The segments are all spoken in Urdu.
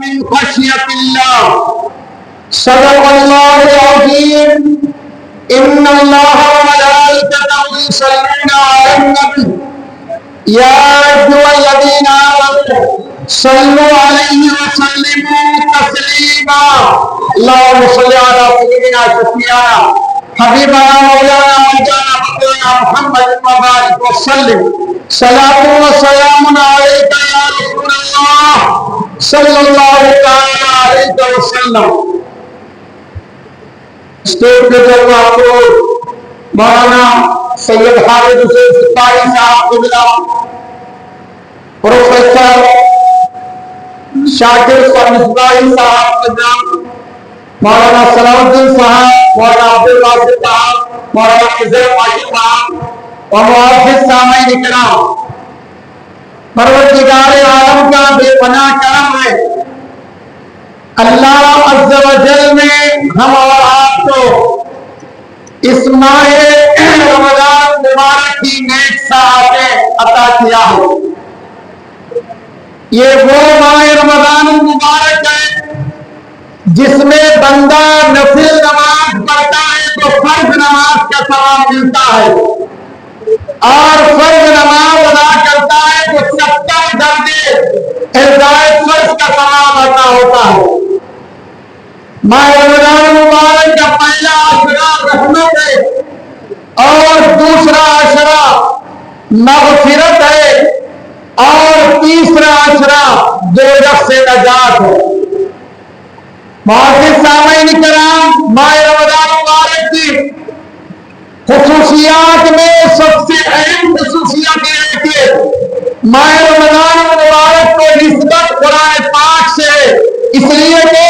من خشية الله. صدق الله العظيم. إن الله وملائكته يصلون على النبي يا أيها الذين آمنوا صلوا عليه وسلموا تسليما. اللهم صل على سيدنا شفيعنا حبيبنا مولانا مولانا محمد وبارك وسلم. صلاة وسلام عليك يا رسول الله صلی اللہ تعالی علیہ وسلم. اسٹیج پہ جب آپ کو مولانا سید خالد حسین سپاہی صاحب کو ملا، پروفیسر شاکر مصباحی صاحب کے نام، مولانا صلاح الدین صاحب، مولانا عبدالباسط صاحب، مولانا خضر پاشی صاحب اور معزز سامعین کرام، پروردگار عالم کا بے پناہ کرم ہے. اللہ عز و جل نے ہم اور آپ کو اس ماہ رمضان مبارک کی نیک ساعتیں عطا کیا ہے. یہ وہ ماہ رمضان مبارک ہے جس میں بندہ نفل نماز پڑھتا ہے تو فرض نماز کا ثواب ملتا ہے، اور فرض نماز ادا کرتا ہے تو 70 درجے ارضائے فرض کا ثواب عطا ہوتا ہے. ماہ رمضان مبارک کا پہلا عشرہ رحمت ہے اور دوسرا عشرہ مغفرت ہے اور تیسرا عشرہ دوزخ سے نجات ہے. معزز سامعین کرام، ماہ رمضان مبارک کی خصوصیات میں سب سے اہم خصوصیت یہ ہے کہ ماہ رمضان مبارک کو نسبت قرآن پاک سے، اس لیے کہ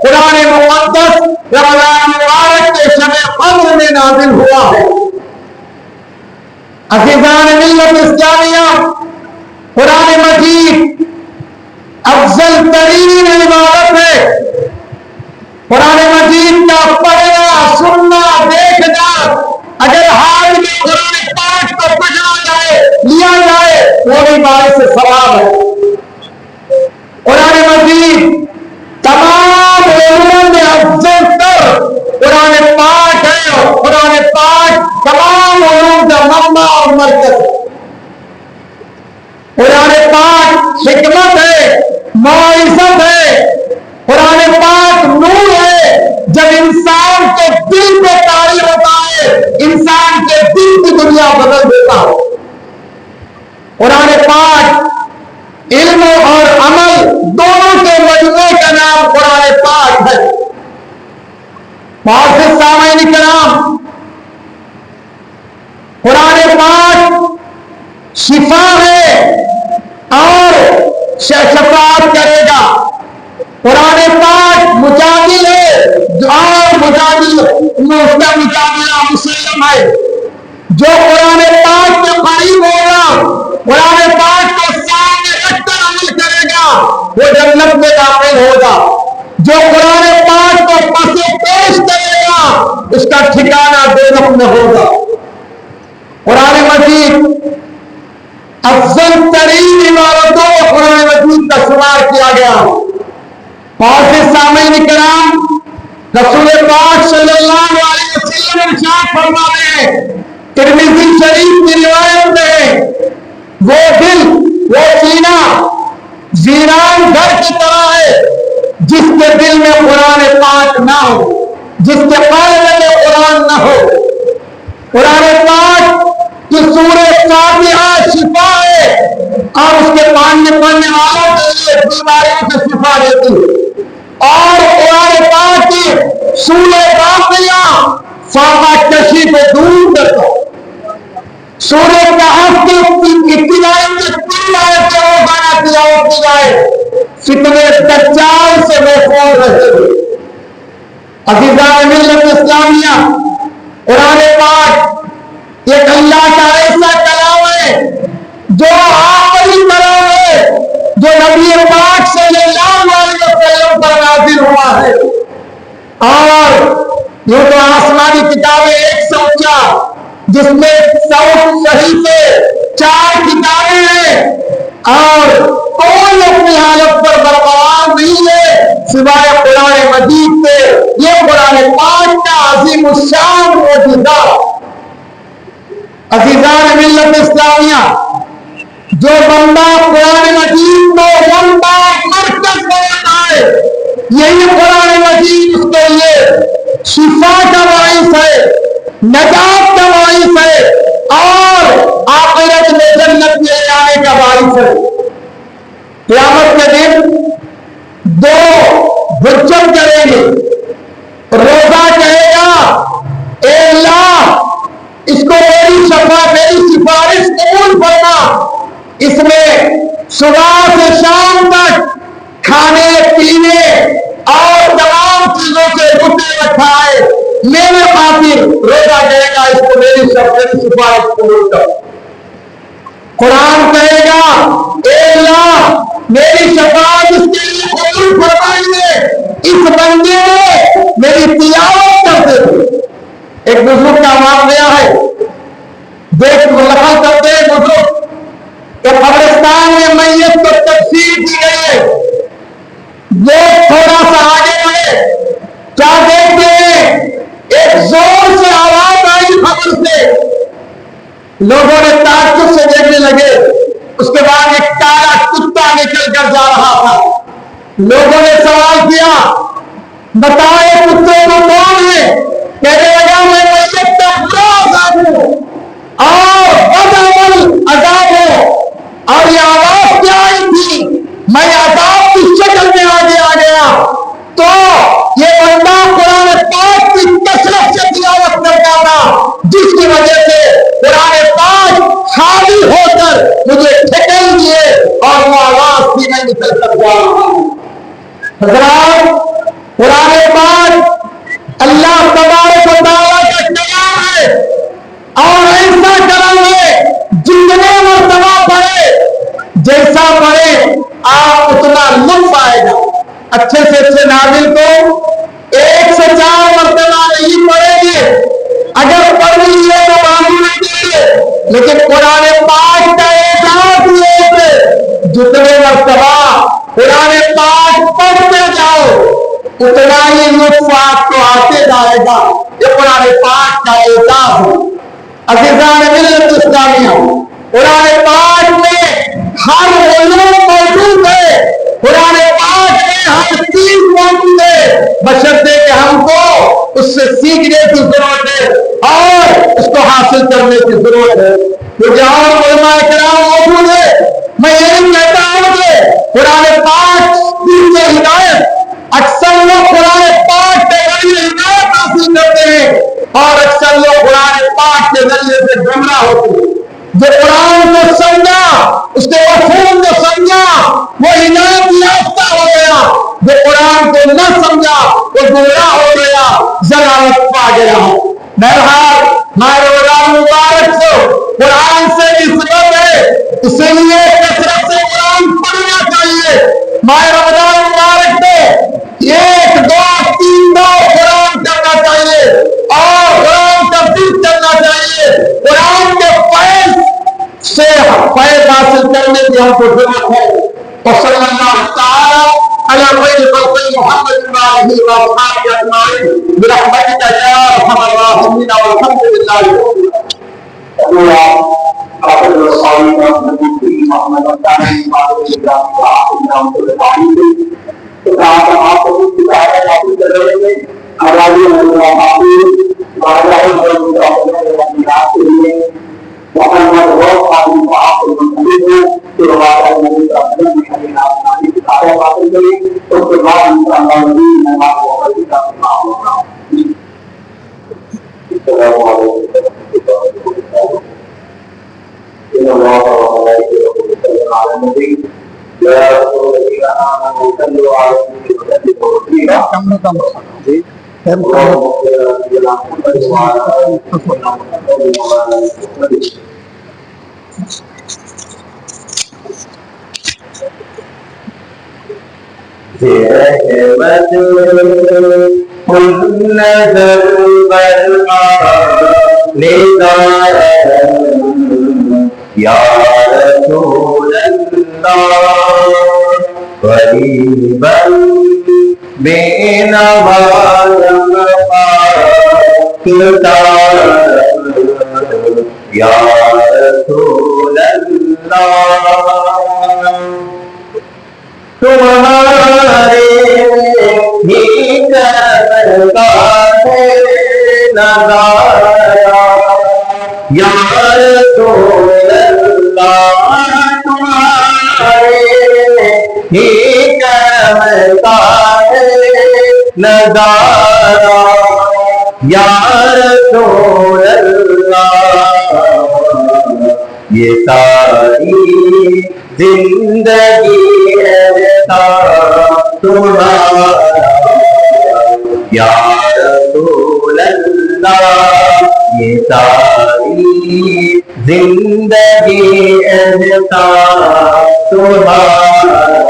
قرآن مقدس رمضان مبارک کے شب قدر میں نازل ہوا ہے. عزیزان ملت اسلامیہ، قرآن مجید افضل ترین عبادت ہے. قرآن مجید کا پڑھنا، سننا، دیکھنا، اگر حال میں قرآن پاک کو پڑھا جائے، لیا جائے، وہ بھی باعث ثواب ہے. قرآن مجید تمام علوم میں افضل تر قرآن پاک ہے اور قرآن پاک تمام علوم کا منبع اور مرکز ہے. قرآن پاک حکمت ہے، موعظت ہے. قرآن پاک نور ہے. جب انسان کے دل پہ طاری ہوتا ہے، انسان کے دل کی دنیا بدل دیتا ہے. قرآن پاک علم اور عمل دونوں کے مجموعے کا نام قرآن پاک ہے. معزز سامعین کرام، قرآن پاک شفا ہے اور شفاعت کرے گا. قرآن پاک مجادل ہے اور مجادلہ مسلم ہے. جو قرآن پاک کے قریب ہوگا، قرآن پاک کو سامنے رکھ کر عمل کرے گا، وہ جنت میں داخل ہوگا. جو قرآن پاک کو پس پیش کرے گا، اس کا ٹھکانہ دوزخ میں ہوگا. قرآن مجید افضل ترین عبادتوں میں قرآن مجید کا شمار کیا گیا. معزز سامعین کرام، رسول پاک صلی اللہ علیہ وسلم ارشاد فرماتے ہیں، ترمذی شریف کی روایت میں، وہ دل، وہ سینہ ویران گھر کی طرح ہے جس کے دل میں قرآن پاک نہ ہو، جس کے قلب میں قرآن نہ ہو. قرآن پاک کی سورہ فاتحہ شفا ہے اور اس کے پڑھنے والوں کے لیے بیماریوں سے شفا دیتی ہے. اور قرآن پاک کی سورہ باقیہ فاقہ کشی کو دور کرتا ہے. سورہ کہف کی ابتدائی میں 3 آیتیں روزانہ تلاوت کی جائے، فتنہ دجال سے محفوظ رہے. عزیزان ملت اسلامیہ، قرآن پاک ایک اللہ کا ایسا کلام ہے جو آخری کلام ہے جو نبی پاک صلی اللہ علیہ وسلم پر نازل ہوا ہے. اور یہ تو آسمانی کتابیں 104 جس میں 100 صحیفے 4 کتابیں ہیں اور کوئی اپنی حالت پر برقرار نہیں ہے. سوائے قرآن مجید سے یہ قرآن پاک کا عظیم الشان معجزہ۔ عزیزان ملت اسلامیہ، جو بندہ قرآن مجید کو بندہ مرکز بناتا ہے، یہی قرآن مجید اس کے لیے شفا کا باعث ہے، نجات کا باعث ہے اور آخرت میں جنت میں جانے کا باعث ہے۔ قیامت کے دن دو حجت کریں گے، روزہ کہے گا اے اللہ اس کو میری سفارش قبول فرما، اس میں صبح سے شام تک کھانے پینے اور تمام چیزوں سے رکے رکھا ہے، میرے خاطر روزہ کہے گا اس کو میری سفارش قبول کر۔ قرآن کہے گا اے اللہ میری شفاعت اس کے لیے قبول فرمائیے، اس بندے نے میری تلاوت کرتے تھے۔ ایک بزرگ کا واقعہ ہے، دیکھ نقل کرتے ہیں بزرگ کہ قبرستان میں میت کو تفسیر دی گئی ہے، وہ تھوڑا سا آگے بڑھے، کیا دیکھتے ہیں ایک زور سے آواز آئی قبر سے، لوگوں نے تعجب سے دیکھنے لگے، اس کے بعد ایک کالا کتا نکل کر جا رہا تھا۔ لوگوں نے سوال کیا بتائے کتے کو کون ہے؟ کہنے لگا میں میت کا برا عذاب ہوں اور بدعمل عذاب ہوں، اور یہ آواز کیا آئی تھی؟ میں عذاب کی شکل میں آگے آ گیا تو یہ بندہ قرآن پاک کی کثرت سے تلاوت کرتا تھا، جس کی وجہ سے قرآن پاک خالی ہو کر مجھے ٹھکل دیے اور وہ آواز بھی میں نکل کر جا رہا ہوں۔ حضرات قرآن پاک اللہ تبارک و تعالیٰ کا کلام ہے اور ایسا کلام ہے جتنے مرتبہ پڑھے جیسا پڑھے آپ اتنا لطف آئے گا۔ اچھے سے اچھے ناظر کو 1 سے 4 مرتبہ نہیں پڑھیں گے، اگر پڑھ لیے تو معلوم نہیں دیے، لیکن قرآن پاک کا اعجاز یہ ہے جتنے مرتبہ قرآن پاک پڑھتے جاؤ اتنا ہی لطف آپ کو آتے جائے گا۔ یہ قرآن پاک کا اعجاز ہے۔ عزیزان ملت اسلامیہ، قرآن پاک میں ہر علوم موجود ہے، قرآن پاک میں ہر چیز موجود ہے، بشرطے کہ ہم کو اس سے سیکھنے کی ضرورت ہے اور اس کو حاصل کرنے کی ضرورت ہے۔ تو جہاں علماء کرام موجود ہے، میں یہ کہتا ہوں کہ قرآن پاک سے ہدایت، اکثر لوگ قرآن پاک کے ذریعے ہدایت حاصل کرتے ہیں اور اکثر لوگ قرآن پاک کے ذریعے سے گمراہ ہوتے ہیں۔ جو قرآن کو سمجھا، اس کے مفہوم کو سمجھا، وہ ہدایت یافتہ ہو گیا، جو قرآن کو نہ سمجھا وہ گمراہ ہو گیا، ضلالت پا گیا۔ بہرحال ماہ رمضان مبارک سے قرآن سے نسبت ہے، اس لیے کثرت سے قرآن پڑھنا چاہیے۔ ماہ رمضان مبارک میں 1 2 3 دور قرآن کرنا چاہیے اور قرآن تفسیر کرنا چاہیے۔ قرآن کے فیض سے فیض حاصل کرنے کی ہم کو ضرورت ہے۔ وصلی اللہ تعالی علی خیر خلق محمد وآلہ وصحبہ اجمعین برحمتک یا ارحم الراحمین والحمد للہ رب یا رسول اللہ قریبا بے نوازم یا رسول اللہ تمہارے ہی کرم کا ہے نظارہ یا رسول اللہ تمہارے ہی کرم کا ہے نظارہ یا رسول اللہ یہ ساری زندگی ایسا تمہارا یا رسول اللہ یہ ساری زندگی ایسا تمہارا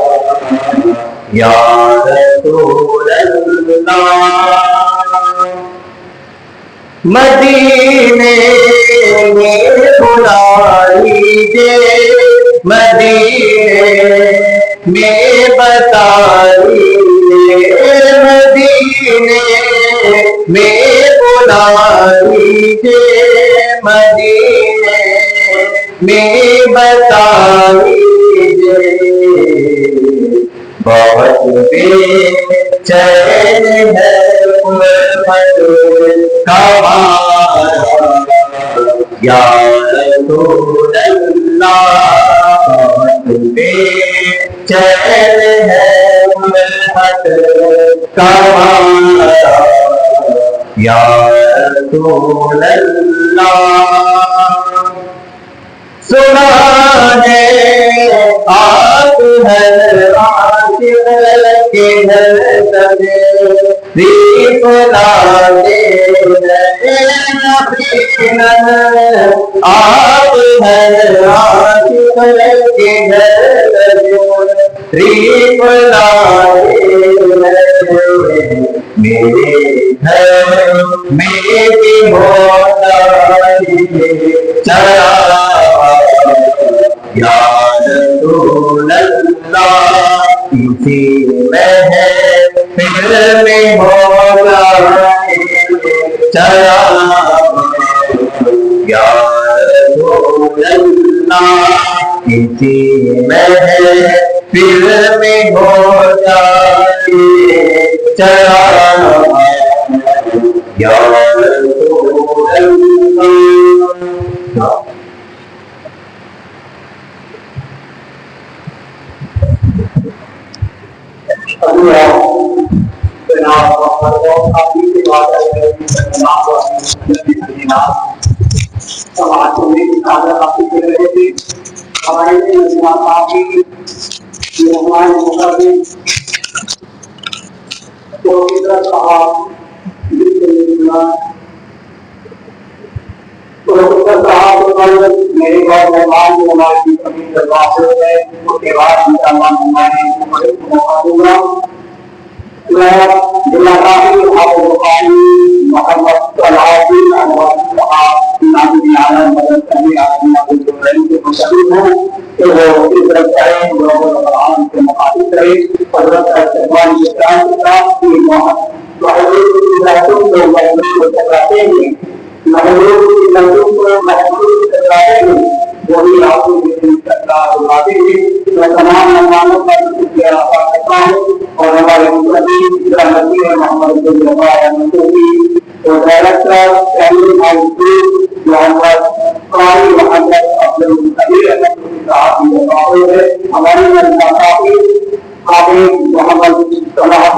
یا رسول اللہ مدینے میں بلا لیجے مدینے میں بتا لیجے مدینے میں بلا لیجے مدینے میں بتا لیجے بہت بے چین ہے یا رسول اللہ بے چین ہے ملحت کا یا رسول اللہ سنا ہے آپ ہر عاشق کے گھر ریف لالے آپ ہر عاشق کے گھر ریف لالے میرے گھر میری مولائی چلا یا رسول اللہ اسی میں ہے فکر میں ہوگا چلا یا رسول اللہ اسی میں ہے فکر میں ہوگا چلا یا رسول اللہ میرے بعد مہمان جو ہماری کمی درواز ہے اس کے بعد مسلمان ہمارے دوں گا محمد صلاحی وہی آپ کو تمام مہمانوں کا شکریہ ادا کرتا ہوں اور ہمارے محمد اور ڈائریکٹر ہمارے محمد صلاح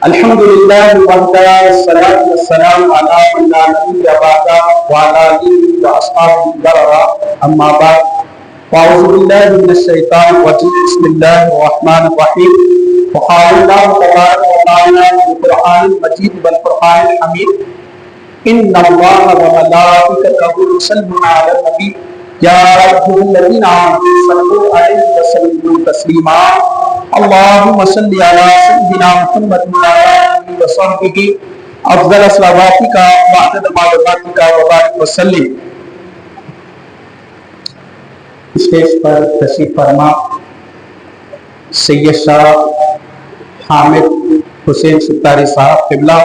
الحمد للہ والصلاة والسلام علی من لا نبی بعدہ وعلی آلہ واصحابہ البررہ اما بعد اعوذ باللہ من الشیطان الرجیم بسم اللہ الرحمن الرحیم وقال اللہ تبارک وتعالی فی القرآن المجید والفرقان الحمید ان اللہ وملائکتہ یصلون علی النبی یا ایھا الذین آمنوا صلوا علیہ وسلموا تسلیما اللهم صل على سيدنا محمد وعلى آله وصحبه افضل صلواتی کا وعدد معلوماتی کا وبارک وسلم۔ اسٹیج پر تشریف فرما سید شاہ حامد حسین ستاری صاحب قبلہ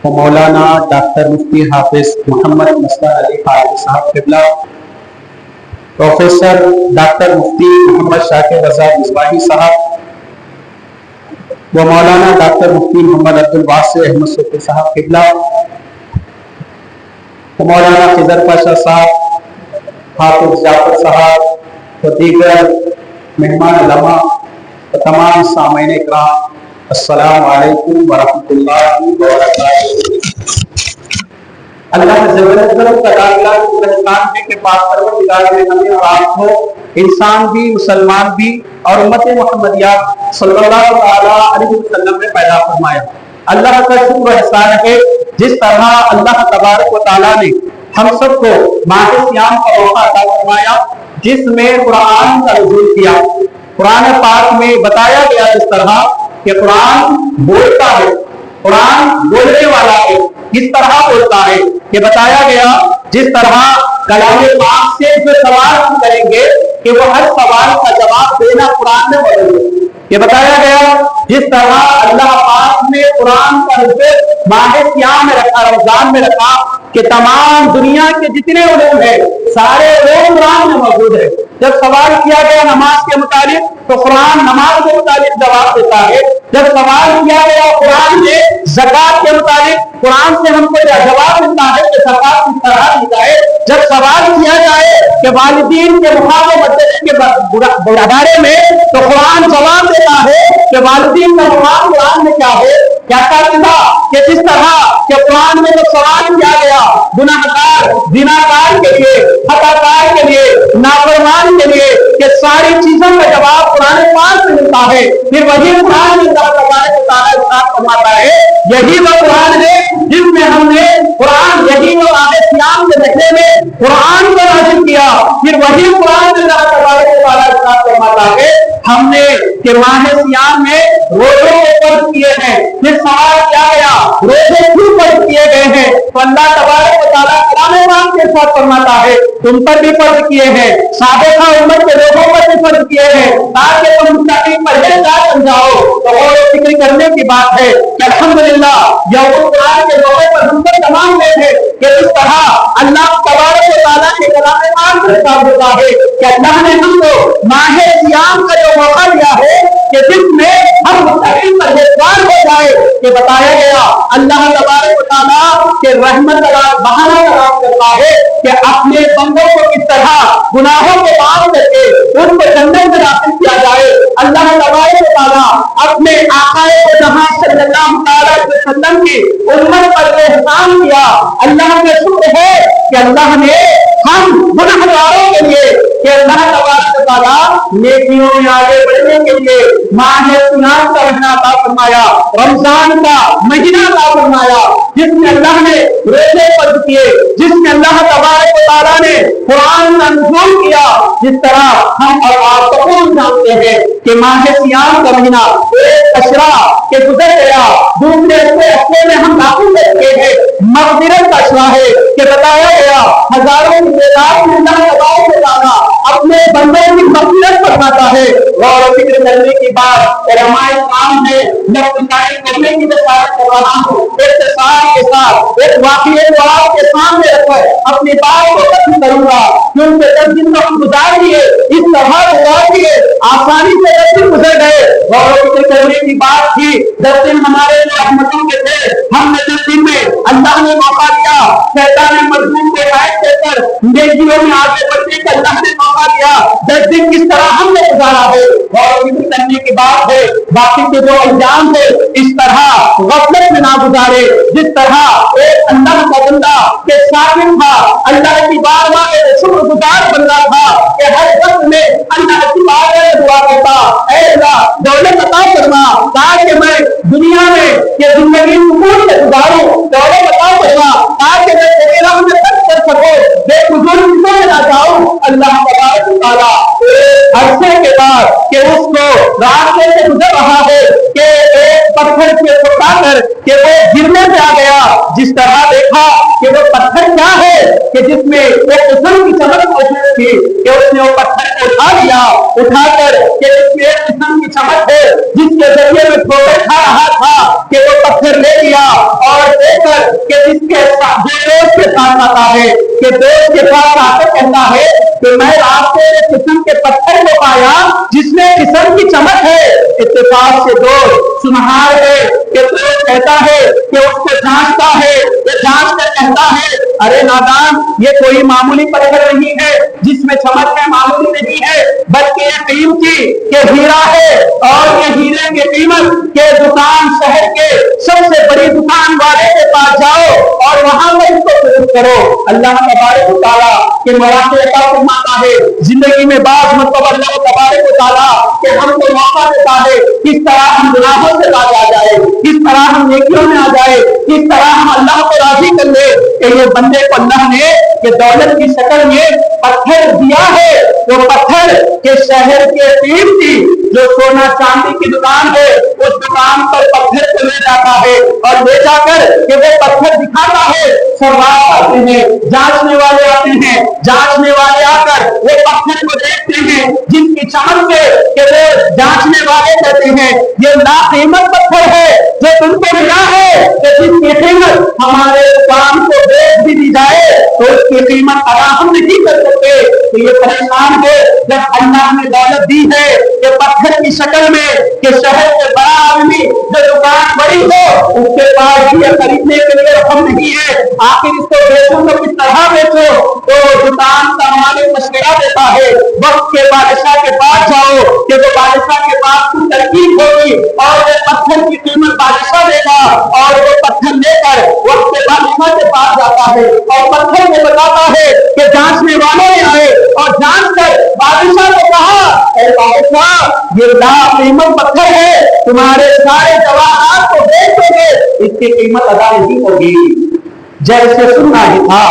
و مولانا ڈاکٹر مفتی حافظ محمد مصطفی علی خالد صاحب قبلہ، پروفیسر ڈاکٹر مفتی محمد شاکر رضا مصباحی صاحب و مولانا ڈاکٹر مفتی محمد عبدالواسع احمد صوفی صاحب قبلہ و مولانا خضر پاشا صاحب، حافظ جعفر صاحب و دیگر مہمان علماء و تمام سامعین اکرام، السلام علیکم ورحمۃ اللہ وبرکاتہ۔ اللہ کے پاک پروردگار نے ہمیں اور آپ کو، انسان بھی مسلمان بھی اور امت محمدیہ صلی اللہ علیہ وسلم نے پیدا فرمایا۔ اللہ کا شکر و احسان ہے جس طرح اللہ تبارک و تعالیٰ نے ہم سب کو ماہ صیام کا موقع عطا فرمایا، جس میں قرآن کا نزول کیا۔ قرآن پاک میں بتایا گیا جس طرح کہ قرآن بولتا ہے، قرآن بولنے والا ہے، کس طرح بولتا ہے کہ بتایا گیا جس طرح کلام پاک سے جو سوال ہم کریں گے کہ وہ ہر سوال کا جواب دینا قرآن میں موجود ہے۔ یہ بتایا گیا جس طرح اللہ پاک نے قرآن کا نزول ماہ صیام میں رکھا، رمضان میں رکھا کہ تمام دنیا کے جتنے علوم ہیں سارے علوم قرآن میں موجود ہے۔ جب سوال کیا گیا نماز کے متعلق تو قرآن نماز کے متعلق جواب دیتا ہے۔ جب سوال کیا گیا قرآن میں زکوٰۃ کے متعلق، قرآن سے ہم کو جواب ملتا ہے کہ زکوٰۃ کس طرح دی جائے۔ جب سوال کیا جائے کہ والدین کے مقابلے کے بارے میں تو قرآن جواب دیتا ہے کہ والدین کا مقام قرآن میں کیا ہے، کیا تھا کہ جس طرح کہ قرآن میں جب سوال کیا گیا گناہ گار، زناکار کے لیے، خطا کار کے لیے، نافرمان کے لیے، کہ ساری چیزوں کا جواب قرآن پاک سے ملتا ہے۔ پھر وہی قرآن میں اللہ تبارک و تعالیٰ ارشاد فرماتا ہے، یہی وہ قرآن ہے جس میں ہم نے قرآن، یہی وہ ماہ صیام کے مہینے میں قرآن کو نازل کیا۔ پھر وہی قرآن میں اللہ تبارک و تعالیٰ ارشاد فرماتا ہے ہم نے کہ ماہ صیام میں روزوں کو فرض کیے ہیں۔ پھر سوال کیا گیا روزے کیوں فرض کیے گئے ہیں تو اللہ تبارک و تعالیٰ کلام پاک کے ساتھ فرماتا ہے تم پر بھی فرض کیے ہیں، سابقہ امت کے لوگوں پر بھی فرض کیے ہیں تاکہ تم مستقیم پرہیزگار بن جاؤ۔ تو غور و فکر کرنے کی بات ہے کہ الحمدللہ یوم القرآن کے موقع پر ہم پر تمام لوگ ہیں کہ اس طرح اللہ تبارک و تعالیٰ کے کلام پاک سے ثابت ہوتا ہے کہ اللہ نے ہم کو ماہ صیام کا جو موقع دیا ہے کہ جس میں ہم مستقیم پرہیزگار ہو جائے، کہ بتایا گیا اللہ تبارک و تعالیٰ کے رحمت بہانہ تلاش کرتا ہے کہ اپنے بندوں کو کس طرح گناہوں کو معاف کر کے ان کو جنت میں داخل کیا جائے۔ اللہ تبارک و تعالیٰ اپنے آقا جہاں صلی اللہ علیہ وسلم کی امت پر احسان کیا۔ اللہ کا شکر ہے کہ اللہ نے ہم گنہگاروں کے لیے کہ اللہ تبارک و تعالیٰ نیکیوں میں آگے بڑھنے کے لیے ماہ صیام کا مہینہ عطا فرمایا، رمضان کا مہینہ عطا فرمایا، جس میں اللہ نے روزے فرض کیے، جس میں اللہ تبارک و تعالیٰ نے قرآن کا نزول کیا۔ جس طرح ہم اور آپ سب جانتے ہیں کہ ماہ صیام کا مہینہ ایک اشرا کے گزر گیا، دوسرے ہفتے میں ہم داخل کر چکے ہیں، مغفرت کا اشرا ہے کہ بتایا گیا ہزاروں کی تعداد میں اللہ تبارک و تعالیٰ اپنے بندوں کی مغفرت فرماتا ہے۔ غور و فکر کرنے کی بات علماء اسلام نے نقطۂ کرنے کی بشارت کر رہا ہوں، اختصار کے ساتھ ایک واقعے کو آپ کے سامنے رکھ کر اپنی بات کو ختم کروں گا، کیونکہ 10 دن تو ہم گزار دیے، اس طرح گزار دیے، آسانی سے 10 دن گزر گئے۔ غور و فکر کرنے کی بات تھی 10 دن ہمارے رحمتوں کے تھے، ہم نے 10 دن میں اللہ نے موقع دیا، شیطان مضمون کے قائد دے کر نیکیوں میں آگے بڑھنے کا اللہ نے موقع دیا۔ 10 دن کس طرح ہم نے گزارا ہے غور و فکر کرنے کی بات ہے۔ باقی کے جو انجام ہے اس طرح غفلت میں نہ گزارے، جس طرح ایک اللہ کا بندہ کے ساکن تھا، اللہ کی بارگاہ میں شکر گزار بندہ تھا کہ ہر وقت میں اللہ کی بارگاہ میں دعا کرتا، اے اللہ دولت عطا فرما تاکہ میں دنیا میں یہ زندگی سکون سے گزاروں، دولت عطا فرما تاکہ میں تیرے راہ میں خرچ کر سکوں، بے فضول چیزوں میں نہ جاؤں۔ اللہ تبارک و تعالیٰ عرصے کے بعد کہ اس کو راستے سے گزر رہا ہے کہ ایک پتھر سے اٹھا کر کہ وہ گرنے سے جس طرح دیکھا کہ وہ پتھر کیا ہے کہ جس میں ایک قسم کی چمک موجود تھی کہ اس نے وہ پتھر کو اٹھا لیا، اٹھا کر کہ اس میں ایک قسم کی چمک ہے جس کے ذریعے میں ٹھوکر کھا رہا تھا کہ وہ پتھر لے لیا اور دے کر کہ جس کے ساتھ دوست کے ساتھ آتا ہے کہ دوست کے پاس آ کر کہتا ہے کہ میں راستے میں قسم کے پتھر کو پایا جس میں قسم کی چمک ہے۔ اتفاق سے دوست سنہار ہے کہ دوست کہتا ہے کہ اس کو جانچتا ہے، یہ جانچ کر کہتا ہے ارے نادان یہ کوئی معمولی پتھر نہیں ہے جس میں چمک ہے، معمولی نہیں ہے بلکہ یہ قیمتی کہ ہیرا ہے، اور یہ ہیرے کی قیمت کے دکان شہر کے سب سے بڑی دکان والے کے پاس جاؤ اور وہاں پر اس کو فروخت کرو۔ اللہ تبارک و تعالیٰ کے مواقع عطا فرماتا ہے زندگی میں بعض مرتبہ اللہ تبارک و تعالیٰ کہ ہم کو موقع دیتا ہے کس طرح ہم گناہوں سے باز آ جائے، کس طرح ہم نیکیوں میں آ جائے، کس طرح ہم اللہ کو راضی کر لے کہ یہ بندے کو اللہ نے کہ دولت کی شکل میں پتھر دیا ہے، وہ پتھر کے شہر کے قیمتی جو سونا چاندی کی دکان ہے اس دکان پر پتھر کو لے جاتا ہے اور لے جا کر کہ وہ پتھر دکھاتا ہے، سوال آتے ہیں، جانچنے والے آتے ہیں، جانچنے والے آ کر وہ پتھر کو دیکھتے ہیں جن کی چمک سے کہ وہ جانچنے والے کہتے ہیں یہ لا قیمت پتھر ہے جو تم کو ملا ہے کہ جس کی قیمت ہمارے کام کو بیچ بھی دی جائے تو اس کی قیمت ادا ہم نہیں کر سکتے۔ تو یہ پریشان ہے جب اللہ نے دولت دی ہے کہ پتھر کی شکل میں کہ شہر کے بڑا آدمی جو دکان بڑی ہو اس کے پاس بھی خریدنے کے لیے رقم نہیں ہے، آخر اس کو بیچوں تو کس طرح بیچو؟ تو دکان کا مالک مشورہ دیتا ہے وقت کے بادشاہ کے پاس جاؤ کہ وہ بادشاہ کے پاس کچھ ترکیب ہوگی اور وہ پتھر کی قیمت بادشاہ دے گا، اور وہ پتھر لے کر وقت کے بادشاہ کے پاس جاتا ہے اور پتھر کو بتاتا ہے کہ جانچنے والے آئے اور جانچ کر بادشاہ کو کہا اے بادشاہ یہ لا قیمت پتھر ہے، تمہارے سارے جواہرات کو بیچ دو گے، اس کی قیمت ادا نہیں ہوگی۔ جیسے سننا ہی تھا،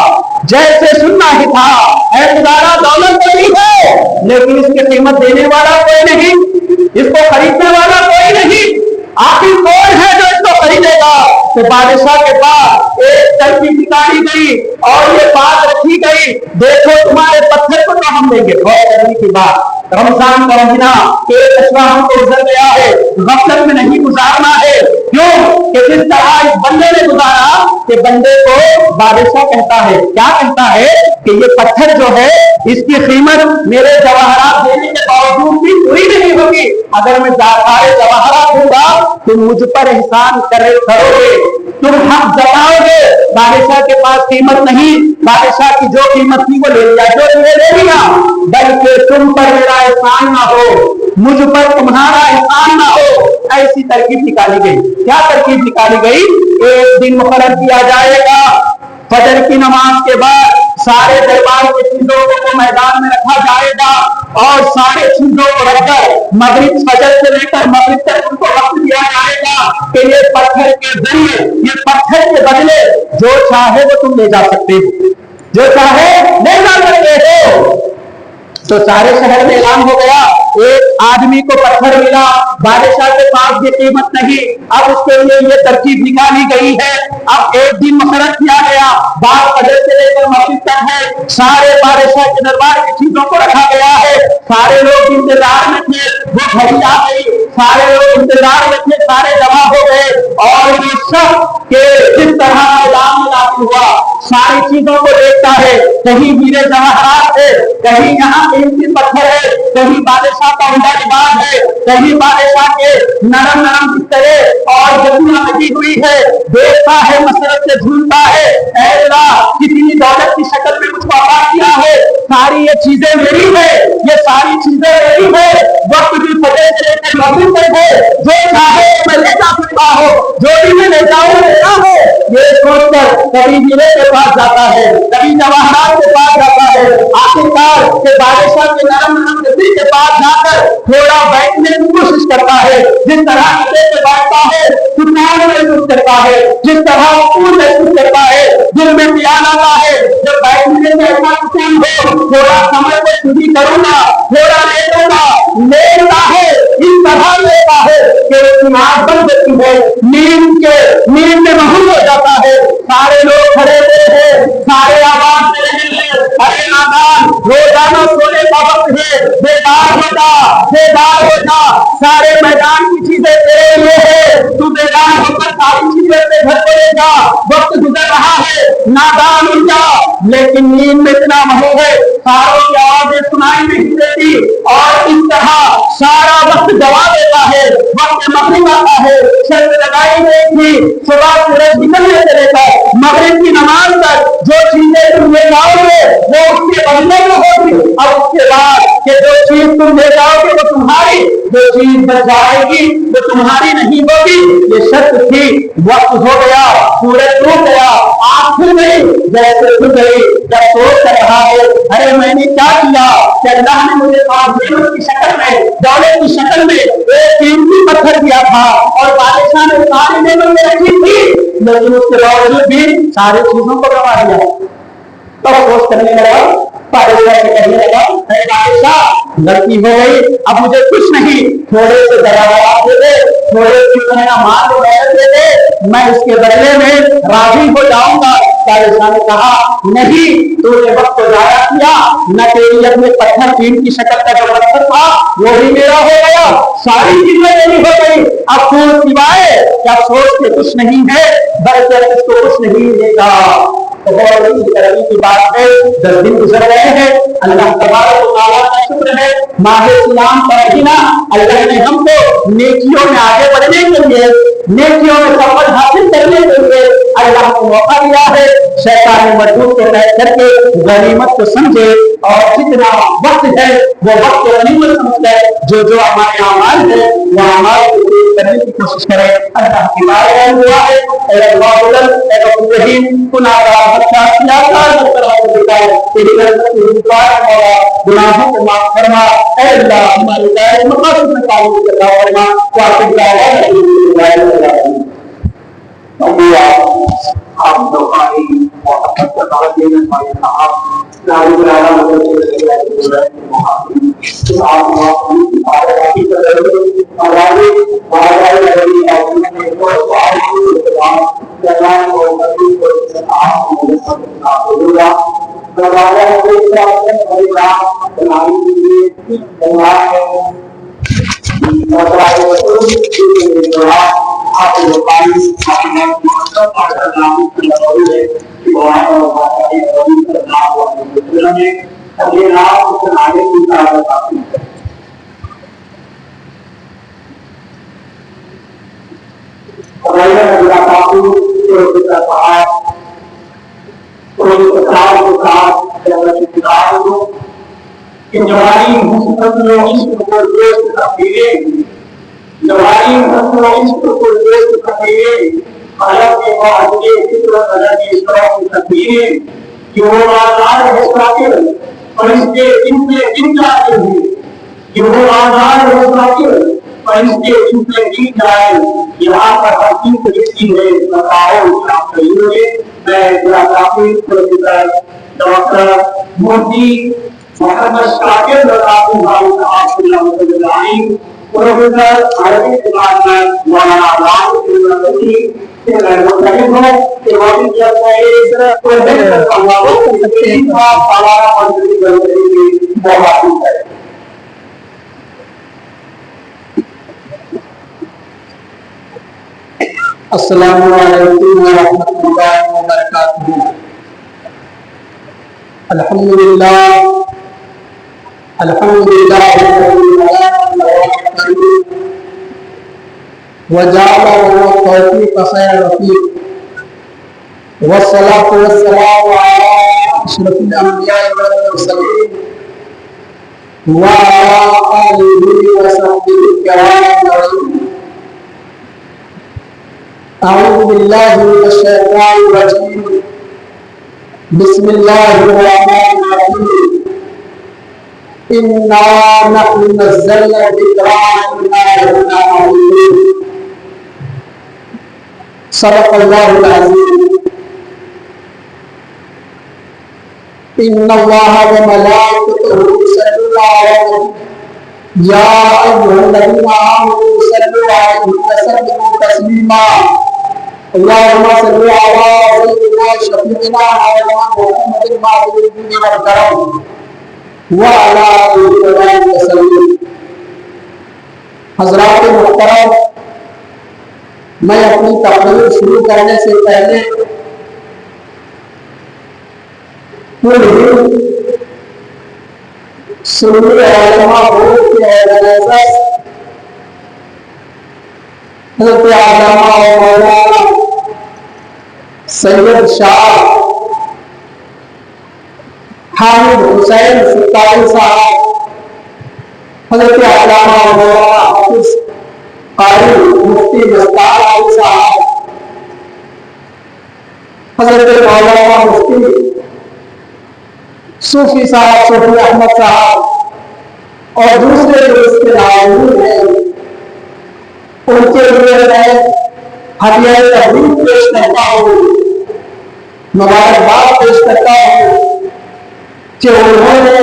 جیسے سننا ہی تھا، اے خدا دولت بڑی ہے لیکن اس کی قیمت دینے والا کوئی نہیں، اس کو خریدنے والا کوئی نہیں، آخر کون ہے جو اس کو خریدے گا؟ تو بادشاہ کے پاس ایک ترکیب نکالی گئی اور یہ بات رکھی گئی دیکھو تمہارے پتھر کو تو ہم دیں گے، غور کرنے کی بات رمضان کا مہینہ ایک اشرا ہم کو گزر گیا ہے، غفلت میں نہیں گزارنا ہے، کیوں کہ جس طرح اس بندے نے گزارا کہ بندے کو بادشاہ کہتا ہے، کیا کہتا ہے کہ یہ پتھر جو ہے اس کی قیمت میرے جواہرات دینے کے باوجود بھی پوری نہیں ہوگی، اگر میں سارے جواہرات دوں گا تم مجھ پر احسان کرو گے، تم حق جتاؤ گے۔ بادشاہ کے پاس قیمت نہیں، بادشاہ کی جو قیمت تھی وہ لے لیا، جو تمہیں لے لیا، بلکہ تم پر میرا احسان نہ ہو، مجھ پر تمہارا احسان نہ ہو، ایسی ترکیب نکالی گئی۔ کیا ترکیب نکالی گئی؟ ایک دن مقرر کیا جائے گا فجر کی نماز کے بعد سارے دربار کے چیزوں کو میدان میں رکھا جائے گا اور سارے چیزوں کو رکھ کر مغرب فجر سے لے کر مغرب تک ان کو وقت دیا جائے گا کہ یہ پتھر کے ذریعے یہ پتھر کے بدلے جو چاہے وہ تم لے جا سکتے ہو، جو چاہے لے جا سکتے ہو۔ تو سارے شہر میں اعلان ہو گیا، ایک آدمی کو پتھر ملا، بادشاہ کے پاس یہ قیمت نہیں، اب اس کے لیے یہ ترکیب نکالی گئی ہے، اب ایک دن مقرر کیا گیا، بعد فجر سے لے کر مغرب تک ہے، سارے بادشاہ کے دربار کی چیزوں کو رکھا گیا ہے، سارے لوگ انتظار میں تھے، وہ گھڑی آ گئی، سارے لوگ انتظار میں تھے، سارے جمع ہو گئے اور یہ شخص کہ جس طرح اعلان لاگو ہوا ساری چیزوں کو دیکھتا ہے، کہیں ہیرے جواہرات ہے، کہیں یہاں قیمتی پتھر ہے، کہیں بادشاہ کا عمدہ لباس ہے، کہیں بادشاہ کے نرم نرم بسترے اور جتنا لگی ہوئی ہے، دیکھتا ہے مسرت سے جھولتا ہے، اے اللہ کتنی دولت کی شکل میں مجھ کو عطا کیا ہے، ساری یہ چیزیں میری ہے، یہ ساری چیزیں میری ہے، وقت بھی فجر سے لے کر مغرب تک ہے، جو چاہے میں لے جا سکتا ہوں، جو بھی میں لے جاؤں لینا ہے، یہ سوچ کر کبھی ہیرے کے پاس جاتا ہے، کبھی جواہرات کے پاس جاتا ہے، آخرکار کہ بادشاہ کے نرم نرم گدی کے پاس جا کر تھوڑا بیٹھنے کی کوشش کرتا ہے، جس طرح ہیرے سے بیٹھتا ہے سکون محسوس کرتا ہے، جس طرح سکون محسوس کرتا ہے، دل میں خیال آتا ہے جب بیٹھنے میں ایسا سکون ہو، تھوڑا سمے کو چھٹی کروں گا، تھوڑا لیٹوں گا، لیٹتا ہے، اس طرح لیتا ہے کہ اس کی آنکھ بند ہوتی ہے، نیند میں مہوش ہو جاتا ہے، کھڑے ہوئے ہیں سارے آواز دے رہے ہیں ارے نادان روزانہ سونے کا وقت ہے بیدار ہو جا سارے میدان کی چیزیں تیرے لیے ہے تو بیدار ہو کر ساری چیزیں اپنے گھر کو لے جا وقت گزر رہا ہے نادان ہو جا لیکن نیند میں اتنا مہو ہے ساروں کی آوازیں سنائی نہیں دیتی اور اس طرح سارا وقت گوا دیتا ہے وقت مغرب آتا ہے شرط لگائی گئی تھی صبح سورج نکلنے سے لے کر مغرب کی نماز تک جو چیزیں تم لے جاؤ گے وہ اس کے بدلے میں ہوگی اور اس کے بعد کہ جو چیز تم لے جاؤ گے وہ تمہاری جو چیز بچ جائے گی وہ تمہاری نہیں ہوگی یہ شرط تھی وقت ہو گیا سورج ڈوب گیا آنکھ کھل گئی جیسے کھل گئی جب سوچ کر رہا ہے ارے میں نے کیا کیا کہ اللہ نے مجھے نعمت کی شکل میں دولت کی شکل میں ایک قیمتی پتھر دیا تھا اور بادشاہ نے ساری نعمت رکھی تھی لیکن اس کے باوجود بھی ساری چیزوں کو گوا دیا تو افسوس کرنے لگا بادشاہ سے کہنے لگا اے بادشاہ غلطی ہو گئی اب مجھے کچھ نہیں تھوڑے سے ذرا دے دے تھوڑے سے میرا مال دے دے میں اس کے بدلے میں راضی ہو جاؤں گا بادشاہ نے کہا نہیں تو نے وقت کو ضائع کیا نہ تیری اپنے پتھر چین کی شکل کا جو پتھر تھا وہ بھی میرا ہو گیا ساری چیزیں میری ہو گئی افسوس سوائے کہ افسوس کے کچھ نہیں ہے بلکہ اس کو کچھ نہیں ملے گا کی بات ہے 10 دن گزر گئے ہیں اللہ تبارک و تعالیٰ کا شکر ہے ماہ سیام کا مہینہ اللہ نے ہم کو نیکیوں میں آگے بڑھنے کے لیے نیکیوں میں سفر حاصل کرنے کے لیے اللہ کو موقع دیا ہے شیطان مردود کو طے کر کے غنیمت کو سمجھے اور جتنا وقت ہے وہ وقت غنیمت سمجھ کر جو ہمارے اعمال ہے وہ اعمال کو پورے کرنے کی کوشش کرے اللہ کی بارگاہ میں دعا ہے اے اللہ اے رب الرحیم گناہ گار بخشا کیا کار طرح کو بتائے تیری رحمت کی دعا مولا گناہوں کو معاف فرما اے اللہ ہمارے دائر مقاصد میں تعلق عطا فرما واقعی اللہ آپ دعائی محبت کا دعوت دینا چاہیے آپ ناری برانا مدد کے لئے آپ محبت کی پارے کی ضرورت ہمارے بارے لگی ہے کو جنان کو مدد کو آپ ہوگا دوبارہ ہوگا ہوگا بنائی دیجیے آپ لوکائی اپنے مطلب اور نام کی ضرورت ہے کہ وہ نام میں اگلے نام کو آگے کی طرف آتی ہے جواری حسن کو دوست تقریریں جواری حسن کو دوست تقریریں الگ کے بعد فکر الگ اس طرح کی تقریریں کہ وہ آزاد ہے ساکر فرشتے ان پہ دن جاتے ہیں کہ وہ آزاد ہے ساکر فرشتے ان پہ دن جائے یہاں پر حقیق رسی ہے بتاؤ آپ صحیح ہوئے میں ذرا کافی پروفیسر ڈاکٹر مودی محمد شاکر رضاقی بھائی صاحب اللہ مدد پروفیسر عربی ڈپارٹمنٹ مولانا رام یونیورسٹی سے میں مطلب ہوں کہ وہ بھی جب میں اس پروفیسر کا ہوں کہ ان کا سالانہ منظری کرنے کی موقع ہے السلام علیکم ورحمۃ اللہ وبرکاتہ الحمدللہ وجعل التوفيق خير رفيق والصلاة والسلام على أشرف الأنبياء والمرسلين وعلى آله وصحبه الكرام أجمعين أعوذ بالله من الشيطان الرجيم بسم الله الرحمن الرحيم إنا نحن نزلنا الذكر وإنا له لحافظون صدق الله العظيم إن الله وملائكته يصلون على النبي يا أيها الذين آمنوا صلوا عليه وسلموا تسليما اللهم صل على سيدنا شفيعنا مولانا محمد المعبود الدين والكرم وعلى آله وسلم. حضرات محترم، میں اپنی تقریر شروع کرنے سے پہلے سنی علماء بورڈ کے آرگنائزر حضرت علامہ مولانا سید شاہ حامد حسین ستاری صاحب، حضرت علامہ مولانا حافظ قاری مفتی مستار علی صاحب، حضرت مولانا مفتی صوفی صاحب صوفی احمد صاحب اور دوسرے جو اس کے ناظرین ہیں، ان کے لیے میں ہدیہ تحریر پیش کرتا ہوں، مبارکباد پیش کرتا ہوں کہ انہوں نے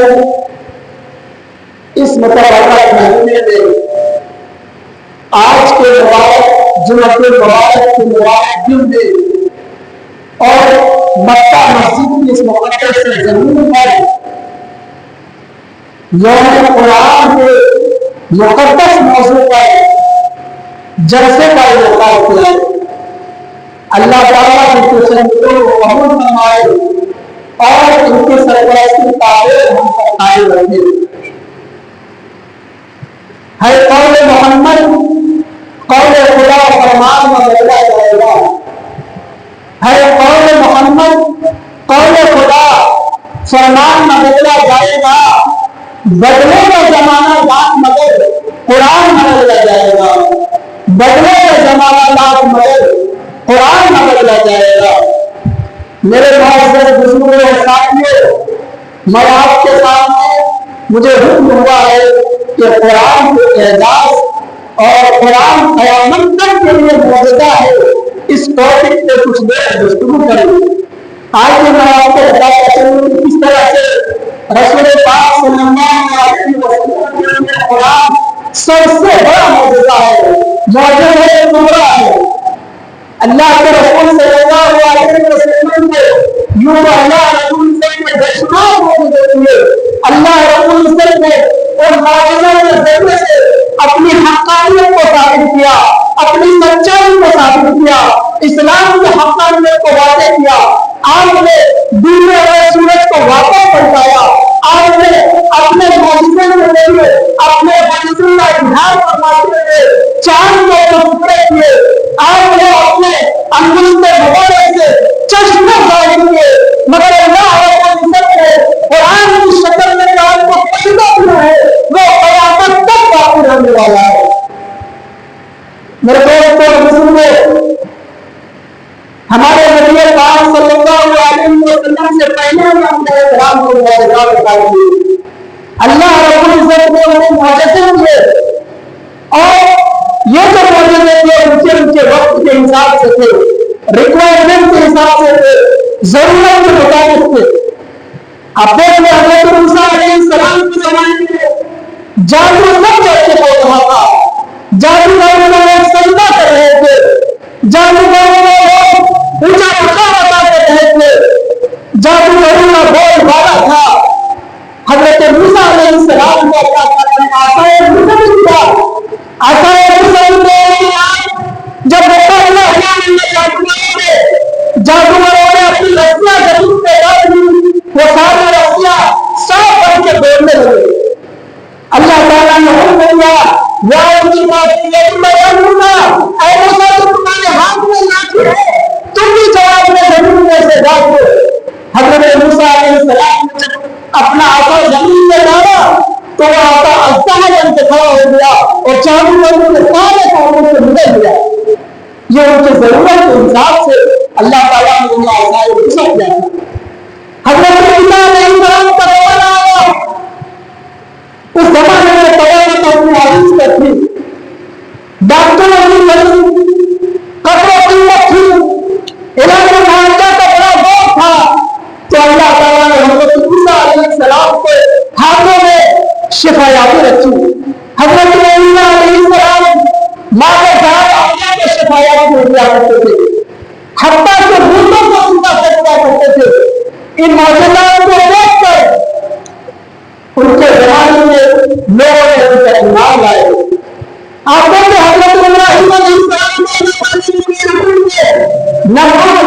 اس متبرکہ مہینے میں آج کے مبارک جمعہ المبارک کے مبارک دن میں اور مکہ مسجد کی اس مقدس زمین پر یوم قرآن کے مقدس موضوع پر جلسے کا انعقاد کیا ہے۔ اللہ تعالیٰ ان کے شہیدوں کو قبول فرمائے اور ان کی سرپرستی تعبیر ہم پر قائم رکھے۔ ہے قول محمد قول خدا فرمان و بدلا جائے گا، ہے قول محمد قول خدا فرمان نہ بدلا جائے گا، بدلے کا زمانہ بات مگر قرآن نہ بدلا جائے گا، بدلے کا زمانہ بات مگر قرآن نہ بدلا جائے گا۔ میرے معزز بزرگوں اور ساتھیوں، میں آپ کے سامنے مجھے حکم ہوا ہے کہ قرآن کے اعجاز اور قرآن قیامت تک کے لیے معجزہ ہے، اس ٹاپک پہ کچھ دیر گفتگو کریں۔ آج میں آپ کو بتاتا چلوں کہ کس طرح سے رسول پاک صلی اللہ علیہ وسلم کے لیے قرآن سب سے بڑا معجزہ ہے، معجزہ کبریٰ ہے۔ اللہ کے رسول صلی اللہ علیہ وسلم کے یوں اللہ رسول سے بے شمار معجزے ہوئے، اللہ رسول سے اور معجزوں کے ذریعے سے اپنی حقانیت کو ثابت کیا، اپنی سچائی کو ثابت کیا، اسلام کی حقانیت کو واضح کیا۔ آپ نے ڈوبے ہوئے سورج کو واپس پلٹایا، آپ نے اپنے معجزے کے ذریعے اپنے معجزے کا اظہار فرماتے ہوئے چاند کو ٹکڑے کیے، آپ نے اپنے انگل مبارک سے چشمے ظاہر کیے، مگر اللہ رب العزت نے قرآن کی شکل میں آپ کو پیدا کیا ہے، وہ قیامت تک باقی رہنے والا ہے۔ میرے دوستوں بزرگوں، ہمارے نبی پاک صلی اللہ علیہ وسلم سے پہلے ہم نے کرام کو معجزات بتا دیے، اللہ رب العزت نے انہیں معجزے دیے، اور یہ جو معجزے تھے ان کے وقت کے حساب سے تھے، ریکوائرمنٹ کے حساب سے تھے، ضرورت کے مطابق تھے۔ اب دیکھیں حضرت موسیٰ علیہ السلام کے زمانے میں جادو سب جگہ ہو رہا تھا، جادوگروں لوگ سجدہ کر رہے تھے، جادوگروں لوگ اونچا مقام عطا کر رہے تھے، جادوگروں کا بول بالا تھا۔ حضرت موسیٰ علیہ السلام کو اللہ تعالیٰ نے عصائے موسیٰ دیا، عصائے موسیٰ دیا۔ جب اللہ جادوگروں نے اپنی رسیاں زمین پہ ڈال دی، وہ سارے رسیاں صاف بن کے دوڑنے لگے۔ اللہ تعالیٰ نے حکم دیا، یا اے موسیٰ تمہارے ہاتھ میں لاٹھی ہے، تم بھی جواب میں زمین میں سے ڈال دو۔ حضرت موسیٰ علیہ السلام نے جب اپنا عصا زمین میں ڈالا تو وہ عصا اژدہا بن کے کھڑا ہو گیا اور چاروں لوگوں کے سارے کاموں سے نکل گیا۔ یہ ان کی ضرورت کے حساب سے اللہ تعالیٰ نے انہیں عصائے موسیٰ دیا۔ حضرت موسیٰ علیہ السلام کا زمانہ آیا، اس زمانے میں قیامت اپنی عزیز پر تھی، ڈاکٹروں کی مریض، قبروں کی مکھی، علاج معالجہ کا بڑا دور تھا، تو اللہ تعالیٰ نے حضرت موسیٰ علیہ السلام کے ہاتھوں میں شفا یابی رکھی۔ حضرت موسیٰ علیہ السلام ماں کے شفا یابی ہو گیا کرتے تھے، حتیٰ کہ مردوں کو زندہ کر دیا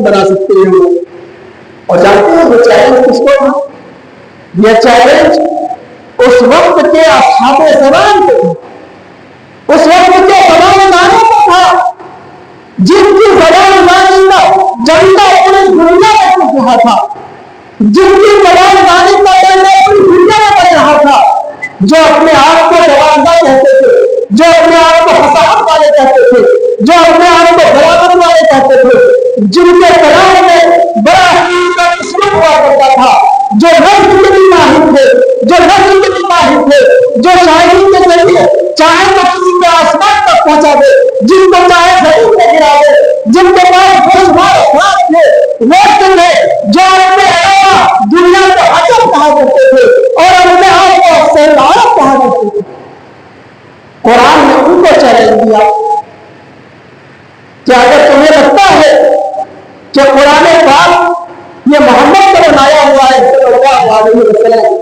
نہیں بنا سکتے ہیں وہ. اور جانتے ہیں وہ چیلنج کس کو تھا؟ یہ چیلنج اس وقت کے اصحاب زمان کو تھا, اس وقت کے زبان دانوں کو تھا, جن کی زبان دانی کا جھنڈا پوری دنیا میں اٹھ رہا تھا, جن کی زبان دانی کا جھنڈا پوری دنیا میں بڑھ رہا تھا, جو اپنے آپ کو جواندا کہتے تھے, جو اپنے آپ کو فصاحت والے کہتے تھے, جو اپنے آپ کو بلاغت والے کہتے تھے, جن کے کلام میں بڑا حقیقت کا اسلوب ہوا کرتا تھا, جو نظم کے بھی ماہر تھے, جو نظم کے بھی ماہر تھے, جو شاعری کے ذریعے چاہے تو کسی کے آسمان تک پہنچا دے, جن کو چاہے زمین میں گرا دے, جن کے پاس خوشگوار اخلاق تھے, وقت تھے, جو اپنے علاوہ دنیا کو عجب کہا کرتے تھے اور اپنے آپ کو افسر العرب کہا کرتے تھے. قرآن نے ان کو چیلنج دیا کہ اگر تمہیں لگتا ہے کہ قرآن پاک یہ محمد کا بنایا ہوا ہے صلی اللہ علیہ وسلم,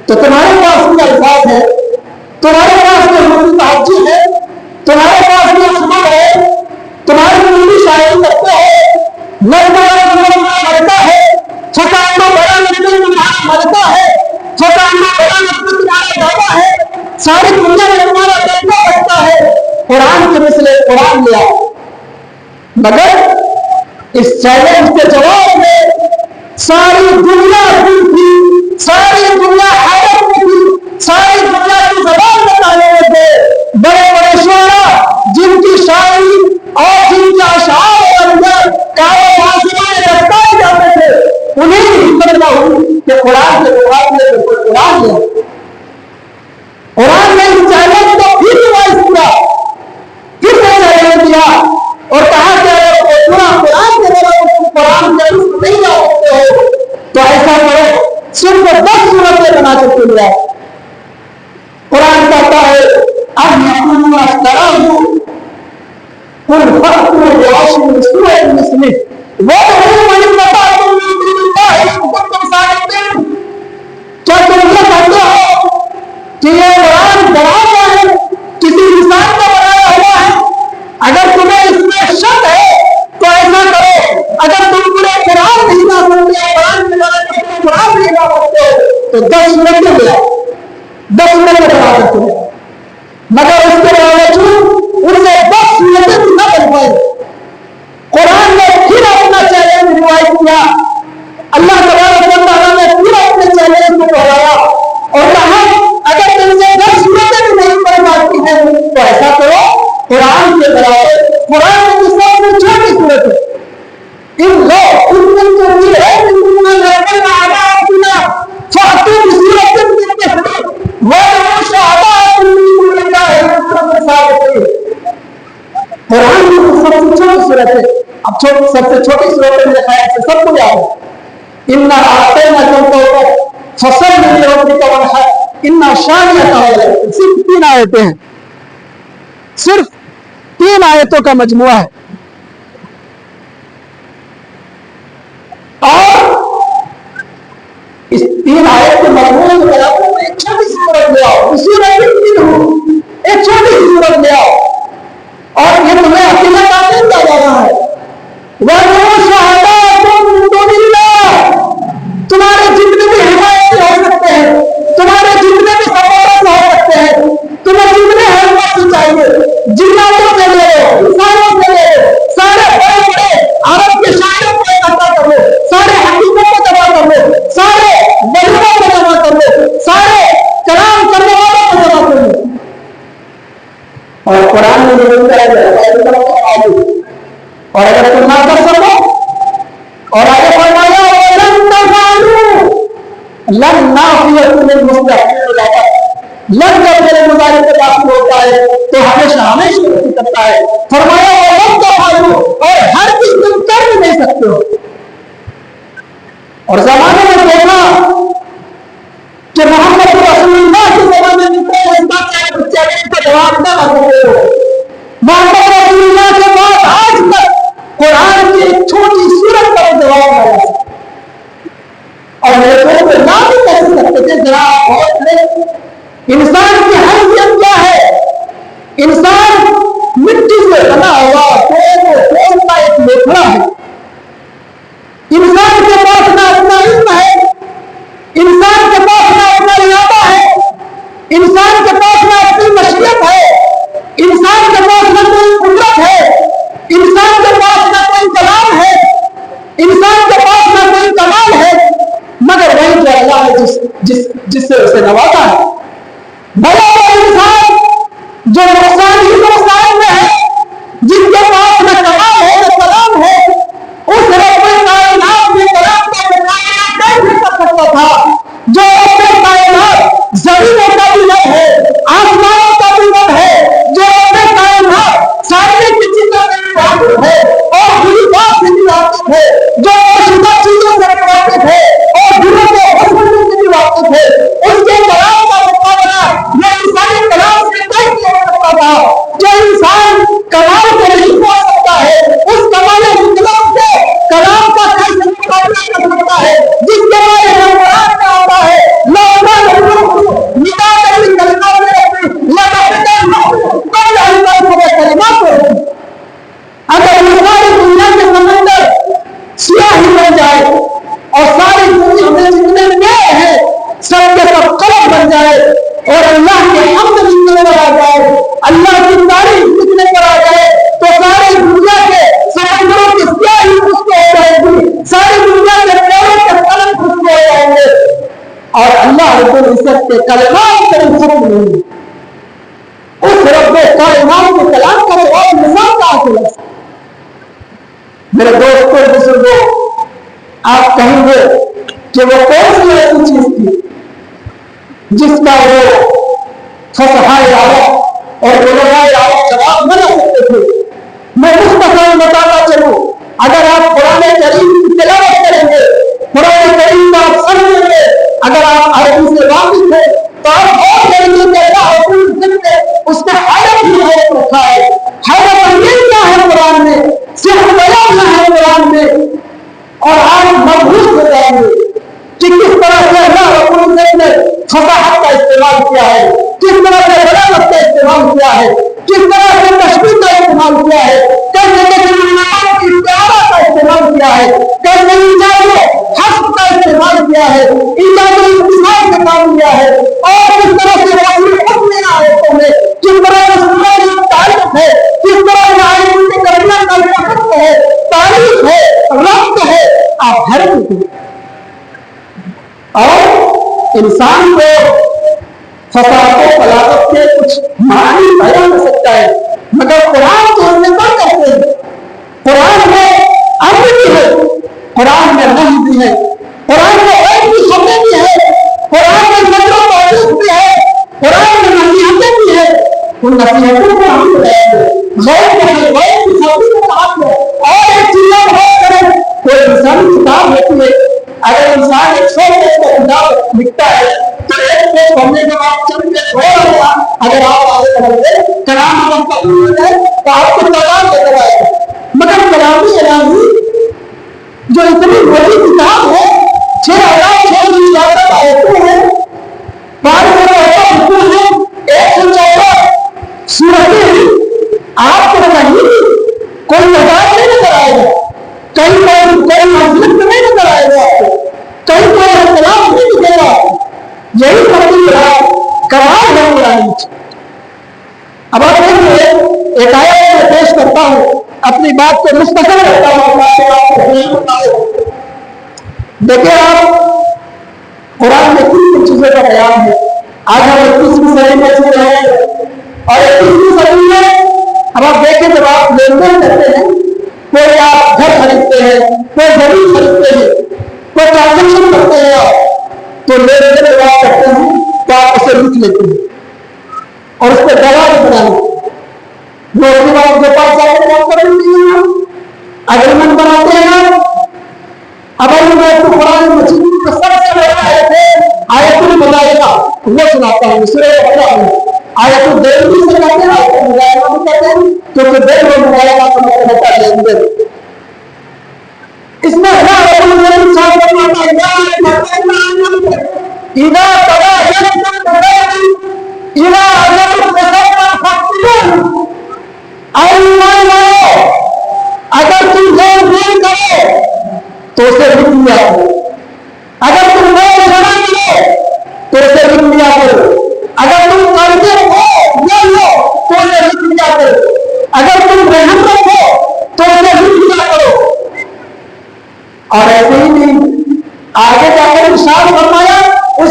تو تمہارے پاس بھی الفاظ ہے, تمہارے پاس بھی حروف تہجی ہے, تمہارے پاس بھی اسلوب ہے, تمہاری پوری شاعری کرتے ہو, مرتا ہے, چھٹانا بڑا نقل تمہارا مرتا ہے, چھٹانا بڑا نقل تمہارا دادا ہے, ساری دنیا میں تمہارا بیٹا بچتا ہے, قرآن کے مسئلے قرآن لے آؤ. مگر اس چیلنج کے جواب میں ساری دنیا دل تھی, ساری دنیا حیرت میں تھی, ساری دنیا کی زبان بتانے میں تھے. بڑے بڑے شعراء جن کی شاعری اور جن کے اشعار اور اندر کاروبار رفتار جاتے تھے, انہیں بھی ہمت نہ ہوئی کہ قرآن کے مقابلے میں کوئی قرآن لے. قرآن نے اس چیلنج کو پھر ریوائز کیا, پھر سے چیلنج دیا اور کہا کہ اگر پورا قرآن کے بارے قرآن کے رزق نہیں جا سکتے ہو تو ایسا کرو صرف 10 سورتیں بنا کے لے آؤ. قرآن کہتا ہے اب یقولون اشتراه قل فأتوا بعشر سور مثله وادعوا من استطعتم من دون الله إن كنتم صادقين. کیا تم یہ کہتے ہو کہ یہ قرآن بنایا ہے, کسی انسان کا بنایا ہوا ہے؟ اگر تمہیں اس میں شک ہے تو ایسا کرو, اگر تم پورے قرآن نہیں جا سکتے, قرآن کے بارے میں قرآن نہیں جا سکتے تو 10 سورتیں لے آؤ, 10 سورتیں بنا سکتے ہیں. مگر اس کے باوجود ان سے 10 سورتیں بھی نہ بن پائے. قرآن نے پھر اپنا چیلنج ریوائز کیا, اللہ تبارک و تعالیٰ نے پھر اپنے چیلنج کو دہرایا اور کہا اگر تم سے 10 سورتیں بھی نہیں پڑھ پاتی ہیں تو ایسا کرو قرآن کے برابر, قرآن کی سب سے چھوٹی صورت ہے, ان لو ان کو بھی ہے ان لوگوں آگا اپنا فاتو صورت وہ شہادہ قرآن کی سب سے چھوٹی صورت ہے. اب سب سے چھوٹی صورت میرے خیال سے سب کو یاد ہے, ان آتے نہ چلتے فصل نہیں ہوتی کا ورحا ان شانیہ کا ہے. صرف 3 آیتیں ہیں, صرف 3 آیتوں کا مجموعہ ہے, اور اس 3 آیت کے مجموعے میں ایک چھوٹی سی صورت لے آؤ, اسی میں ایک چھوٹی سی صورت لے آؤ, اور یہ تمہیں اکیلا تعلیم کیا جا رہا ہے. تمہارے جتنے بھی حمایت ہو سکتے ہیں, تمہارے جتنے بھی سپورٹ ہو سکتے ہیں, تمہیں جتنے ہیلپر چاہیے, جناتوں سے لے لو, انسانوں سے لے لو, سارے بڑے بڑے عرب کے شاعروں کو اکٹھا کر لو, سارے حکیموں کو جمع کر لو, سارے ولیوں کو جمع کر لو, سارے کلام کرنے والوں کو جمع کر لو. اور قرآن میں اور اگر تم نہ کر سکو, اور آگے فرمایا لن نافیہ لن جب میرے مظاہرے پہ داخل ہوتا ہے تو ہمیشہ ہمیشہ کرتا ہے. فرمایا اور ہر چیز تم کر بھی نہیں سکتے ہو. اور زمانے میں دیکھا کہ محمد رسول اللہ کے زمانے میں کا جواب نہ سکتے ہو. محمد رسول اللہ کے بعد آج تک قرآن کی ایک چھوٹی سورت کا جواب آیا, اور میرے کو نہ بھی کہہ سکتے تھے. ذرا بہت کرے, انسان کی حیثیت کیا ہے؟ انسان مٹی سے بنا ہوا ایک لوکھڑا ہے, جس سے اسے نوازا ہے. بڑا بڑا انسان جو نقصان ہی نقصان میں ہے, جن کے پاس نہ کلام ہے نہ کلام ہے, اس رب کائنات میں کلام کا مقابلہ کیسے کر سکتا تھا؟ جو رب کائنات زمینوں کا بھی رب ہے, آسمانوں کا بھی رب ہے, جو رب کائنات سارے کی چیزوں میں بھی واقف ہے اور بری بات سے بھی واقف ہے, جو شدہ چیزوں سے بھی واقف ہے اور دلوں کو حسن سے بھی واقف ہے, اس کے کلام کا مقابلہ یہ انسانی کلام سے کیسے ہو سکتا تھا؟ جو انسان کلام کو نہیں پڑھ سکتا ہے, اس کمال مطلب سے کلام کا کیسے مقابلہ کر سکتا ہے؟ جس کے بارے میں قرآن میں آتا ہے اگر یہ ساری دنیا کے سمندر سیاہی بن جائے اور ساری دنیا میں جتنے نئے ہیں سب کے سب قلم بن جائے اور اللہ کے حمد لکھنے پر آ جائے, اللہ کی تعریف لکھنے پر آ جائے, تو ساری دنیا کے سمندروں کی سیاہی خشک ہو جائے گی, ساری دنیا کے پیروں کے قلم خشک ہو جائیں گے اور اللہ رب العزت کے کلمات سے ختم نہیں ہوگی. اس رب کائنات کے کلام کا جواب نظام کا حاصل ہے. میرے دوستوں بزرگوں, آپ کہیں گے کہ وہ کون سی ایسی چیز تھی جس کا وہ فصحائے عرب اور علماء عرب جواب نہ دے سکتے تھے؟ میں مختصر بتاتا چلوں, اگر آپ قرآن کریم کی تلاوت کریں گے, قرآن کریم کا آپ سمجھیں گے, اگر آپ عربی سے واقف ہیں تو آپ اور کریں گے کہ اللہ حکومت نے اس میں حیرت ہی حیرت رکھا ہے. حیرت انگیز کیا ہے قرآن میں, صرف بیان نہ ہے قرآن میں, اور آپ مبہوت ہو جائیں گے کہ کس طرح سے اللہ حکومت نے فصاحت کا استعمال کیا ہے, کس طرح سے بلاغت کا استعمال کیا ہے, کس طرح سے تشبیہ کا استعمال کیا ہے, کیسے کی استعارہ کا استعمال کیا ہے, کیسے ایجاد حسب کا استعمال کیا ہے, ایجاد انتصاب کا کام کیا ہے, اور کس طرح سے وسیع حکم آیتوں میں کس طرح سے سنائی تعریف ہے, کس طرح سے آیتوں کے کلمہ کا حکم ہے, تعریف ہے, ربط ہے. آپ حیرت ہیں. اور انسان کو فصاحت و بلاغت کے کچھ معنی بیان ہو سکتا ہے, مگر قرآن تو ہم نے کیا کرتے ہیں؟ قرآن میں امر بھی ہے, قرآن میں نہی بھی ہے, قرآن میں غیب کی خبریں بھی ہے, قرآن میں نظر و تعریف بھی ہے, قرآن میں نصیحتیں بھی ہے. ان نصیحتوں کو ہم غیب میں ہے, غیب کی خبریں کو آپ ہے. اور ایک چیز بات کریں, کوئی انسانی کتاب ہوتی ہے, اگر انسان 100 پیج کا کتاب لکھتا ہے تو ایک پیج پڑھنے کے بعد چند پیج ہو رہا, اگر آپ آگے بڑھتے کلام اللہ کا حکم ہے تو آپ کو کلام لے کر آئے گا. مگر کلامی الہی جو اتنی بڑی کتاب ہے, 6000 آیتیں ہیں, 500 حکم ہے, 114 سورتیں ہیں, آپ کو کہیں کوئی مزاج نہیں نظر آئے گا, کہیں کوئی مظلم نہیں نظر آئے گا, آپ کو کہیں کوئی اختلاف نہیں دکھے گا. یہی کمال ہے قرآن. اب آپ ایک آیت میں پیش کرتا ہوں, اپنی بات کو مختصر رکھتا ہوں. دیکھیں آپ, قرآن میں کن چیزوں کا بیان ہے. آج ہم 21ویں صدی میں چل رہے ہیں, اور 21ویں صدی میں اب آپ دیکھیں جب آپ لین دین کرتے ہیں, کوئی آپ گھر خریدتے ہیں, کوئی زمین خریدتے ہیں, کوئی ٹرانزیکشن کرتے ہیں, آپ تو لین دین جب آپ کرتے ہیں تو آپ اسے لکھ لیتے ہیں اور اس پہ گواہ بھی بنا لیتے ہیں. وہ اس کے بعد جو 5 سال کے بعد کر لیتے ہیں, اگریمنٹ بناتے ہیں. اب میں تو قرآن مجید کا سب سے بڑا آیت الملائکہ وہ سناتا ہوں, سورہ بقرہ میں آیت الدین بھی سے کہتے ہیں, آیت الملائکہ بھی کہتے ہیں, کیونکہ دین و ملائکہ کا مطلب ہوتا ہے لین دین. اس میں اللہ رب العزت صاحب فرماتا ہے اذا تباینتم ببیع اذا اجلتم بسبب فاقتلوه. ایمان لاؤ, اگر تم لین دین کرو تو اسے لکھ لیا کرو, اگر تم نئے جمع کرو تو اسے لکھ لیا کرو, اگر تم قرضے لو تو اسے لکھ لیا کرو, اگر تم رحم رکھو تو اسے لکھ لیا کرو. اور ایسے ہی نہیں, آگے جا کر ارشاد فرمایا اس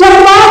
4-5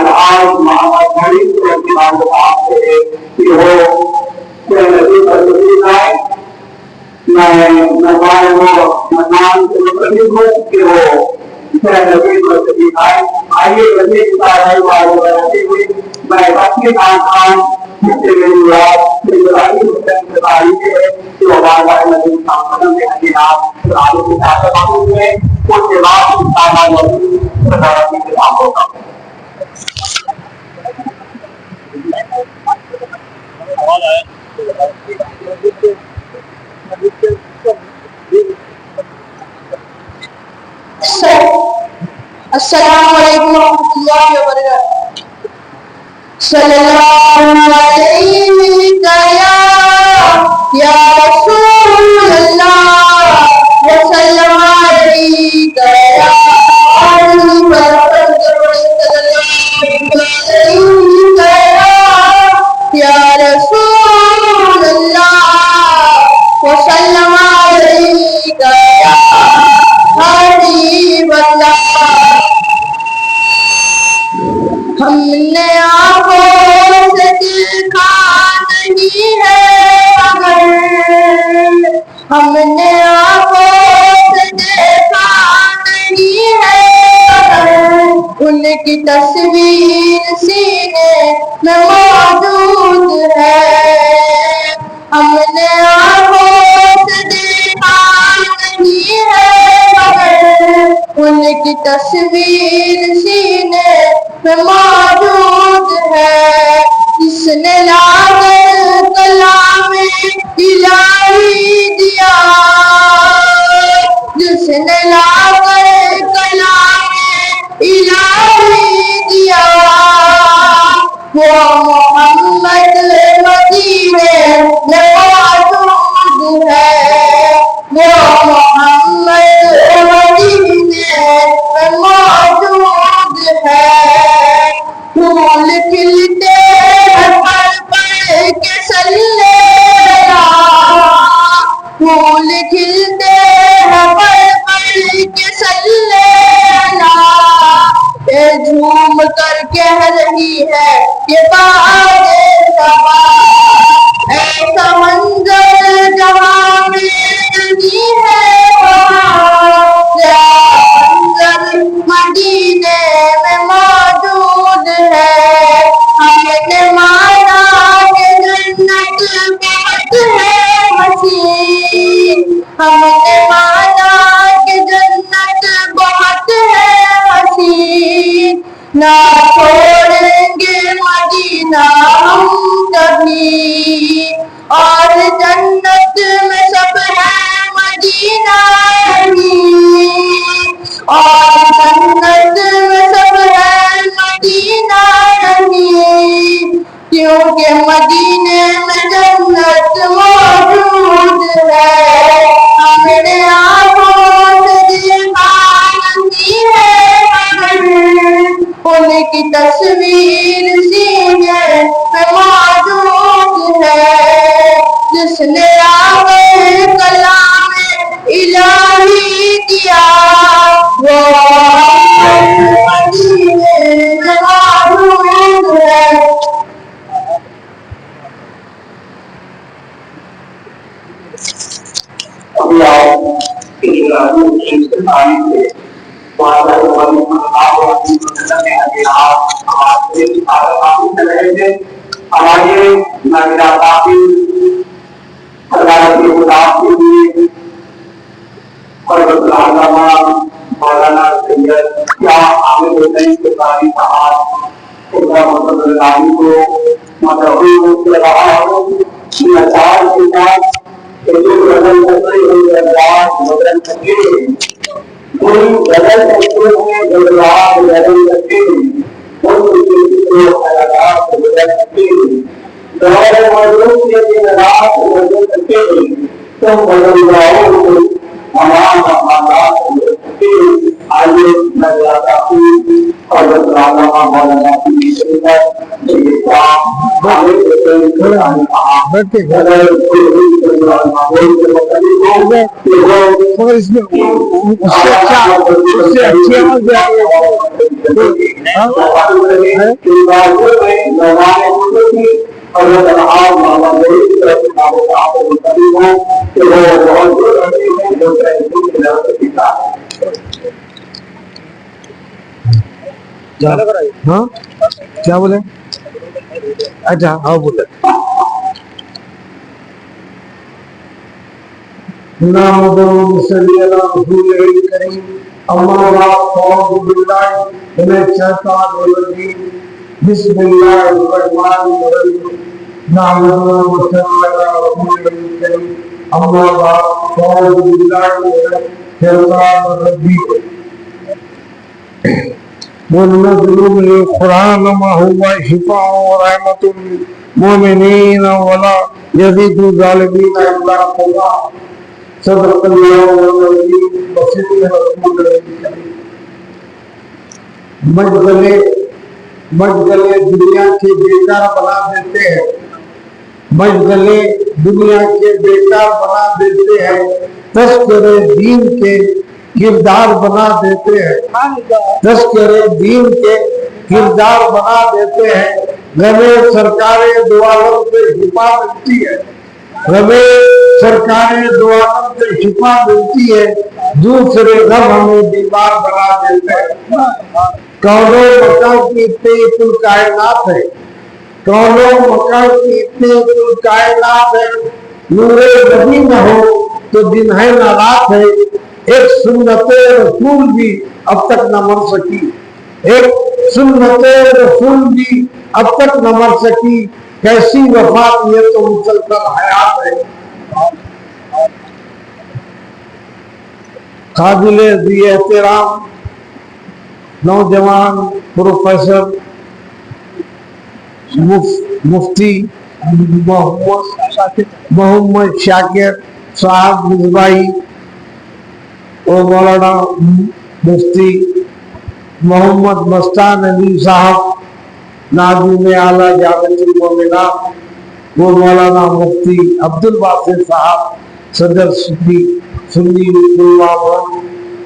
الحاج محمد غریب رضی اللہ عنہ سے کہ وہ کہ نبی پر تشریف لائے. میں نظام سے متعلق ہوں کہ وہ نبی پر تشریف آئے. آئیے نبی کی تعریف بناتے ہوئے میں اپنے خان جس سے میری مراد ابراہیم حسین سے تعریف ہے کہ وہ بار نبی صاحب کے حدیثات قرآن کی تعریف میں اس کے بعد انسان نبی کے کام ہوگا. السلام علیکم ورحمۃ اللہ وبرکاتہ. صلی اللہ علیہ یا رسول اللہ وسلم علیک یا حبیب یا رسول اللہ وسلم علیک یا حبیب اللہ. ہم نے آنکھوں سے دیکھا نہیں ہے مگر ہم نے آنکھوں سے دیکھا نہیں ہے مگر ان کی تصویر سینے میں موجود ہے. ہم نے آنکھوں سے دیکھا نہیں ہے مگر ان کی تصویر سینے میں موجود ہے. جس نے لا کر کلام الہی دیا جس نے لا کر کلام الہی دیا وہ محمد مدینے میں موجود ہے. وہ محمد مدینے میں موجود ہے. پھول کھلتے ہیں پڑھ پڑھ کے صلی اللہ. پھول کھلتے ہیں پڑھ پڑھ کے صلی اللہ. یہ جھوم کر کہہ رہی ہے یہ باد صبا. ایسا منظر جہاں میں نہیں ہے وہاں منظر مدینے میں موجود ہے. ہم نے مانا کہ جنت بہت ہے حسین. ہم نے مانا کہ جنت بہت ہے حسین. نہ چھوڑیں گے مدینہ ہم کبھی اور جنت میں سب ہے مدینہ ہی. اور جنت میں سب ہے مدینہ نہیں کیونکہ مدینے میں جنت موجود ہے. ہم نے آنکھوں سے دیکھا نہیں ہے مگر ان کی تصویر سینے میں موجود ہے. جس نے آ کر کلام الہی دیا وہ مدینے میں موجود ہے. ابھی آپ سے تعریف ہے ہمارے مولانا سید کیا عامر حسین کے تعریف کو مدعو کر رہا ہوں نچار کے ساتھ جو بدل سکتے ہیں بدل سکتے ہیں کوئی بدل سکتے ہیں بدلاؤ بدل سکتے ہیں بدل سکتے ہیں دور موجود کے رات بدل سکتے ہیں تم بدل جاؤ تمام حالات بدل سکتے ہیں. آئیے میں جاتا ہوں حضرت علامہ مولانا علی شریف یہ کام ہاں کیا بولے؟ اچھا ہاں بولے بسم اللہ الرحمن الرحیم نحمده ونصلي على رسوله الكريم اما بعد فاعوذ بالله من الشیطان الرجیم وننزل من القرآن ما هو شفاء ورحمة للمؤمنين ولا يزيد الظالمين إلا خسارا صدق الله العظيم وصدق رسوله الكريم مشغلے دنیا کے بیکار بنا دیتے ہیں، مشغلے دنیا کے بیکار بنا دیتے ہیں، تذکرے دین کے کردار بنا دیتے ہیں، تذکرے دین کے کردار بنا دیتے ہیں۔ غمِ سرکار دو عالم سے شفا ملتی ہے، غمِ سرکار دو عالم سے شفا ملتی ہے، دوسرے غم ہمیں بیمار بنا دیتے ہیں۔ کونوں مکان کی اتنے کل کائنات ہے، کونوں مکان کی اتنے کل کائنات ہے، نور نبی نہ ہو تو دن ہے نہ رات ہے، ایک سنت رسول بھی اب تک نہ مر سکی، ایک سنت رسول بھی اب تک نہ مر سکی، کیسی وفات یہ تو مسلسل حیات ہے۔ قابل ذی احترام نوجوان پروفیسر مفتی محمد شاکر صاحب مصباحی اور مولانا مفتی محمد مستان علی صاحب ناظم اعلیٰ جامعۃ المومنات، وہ مولانا مفتی عبدالباسط صاحب صدر سنی پلوامہ،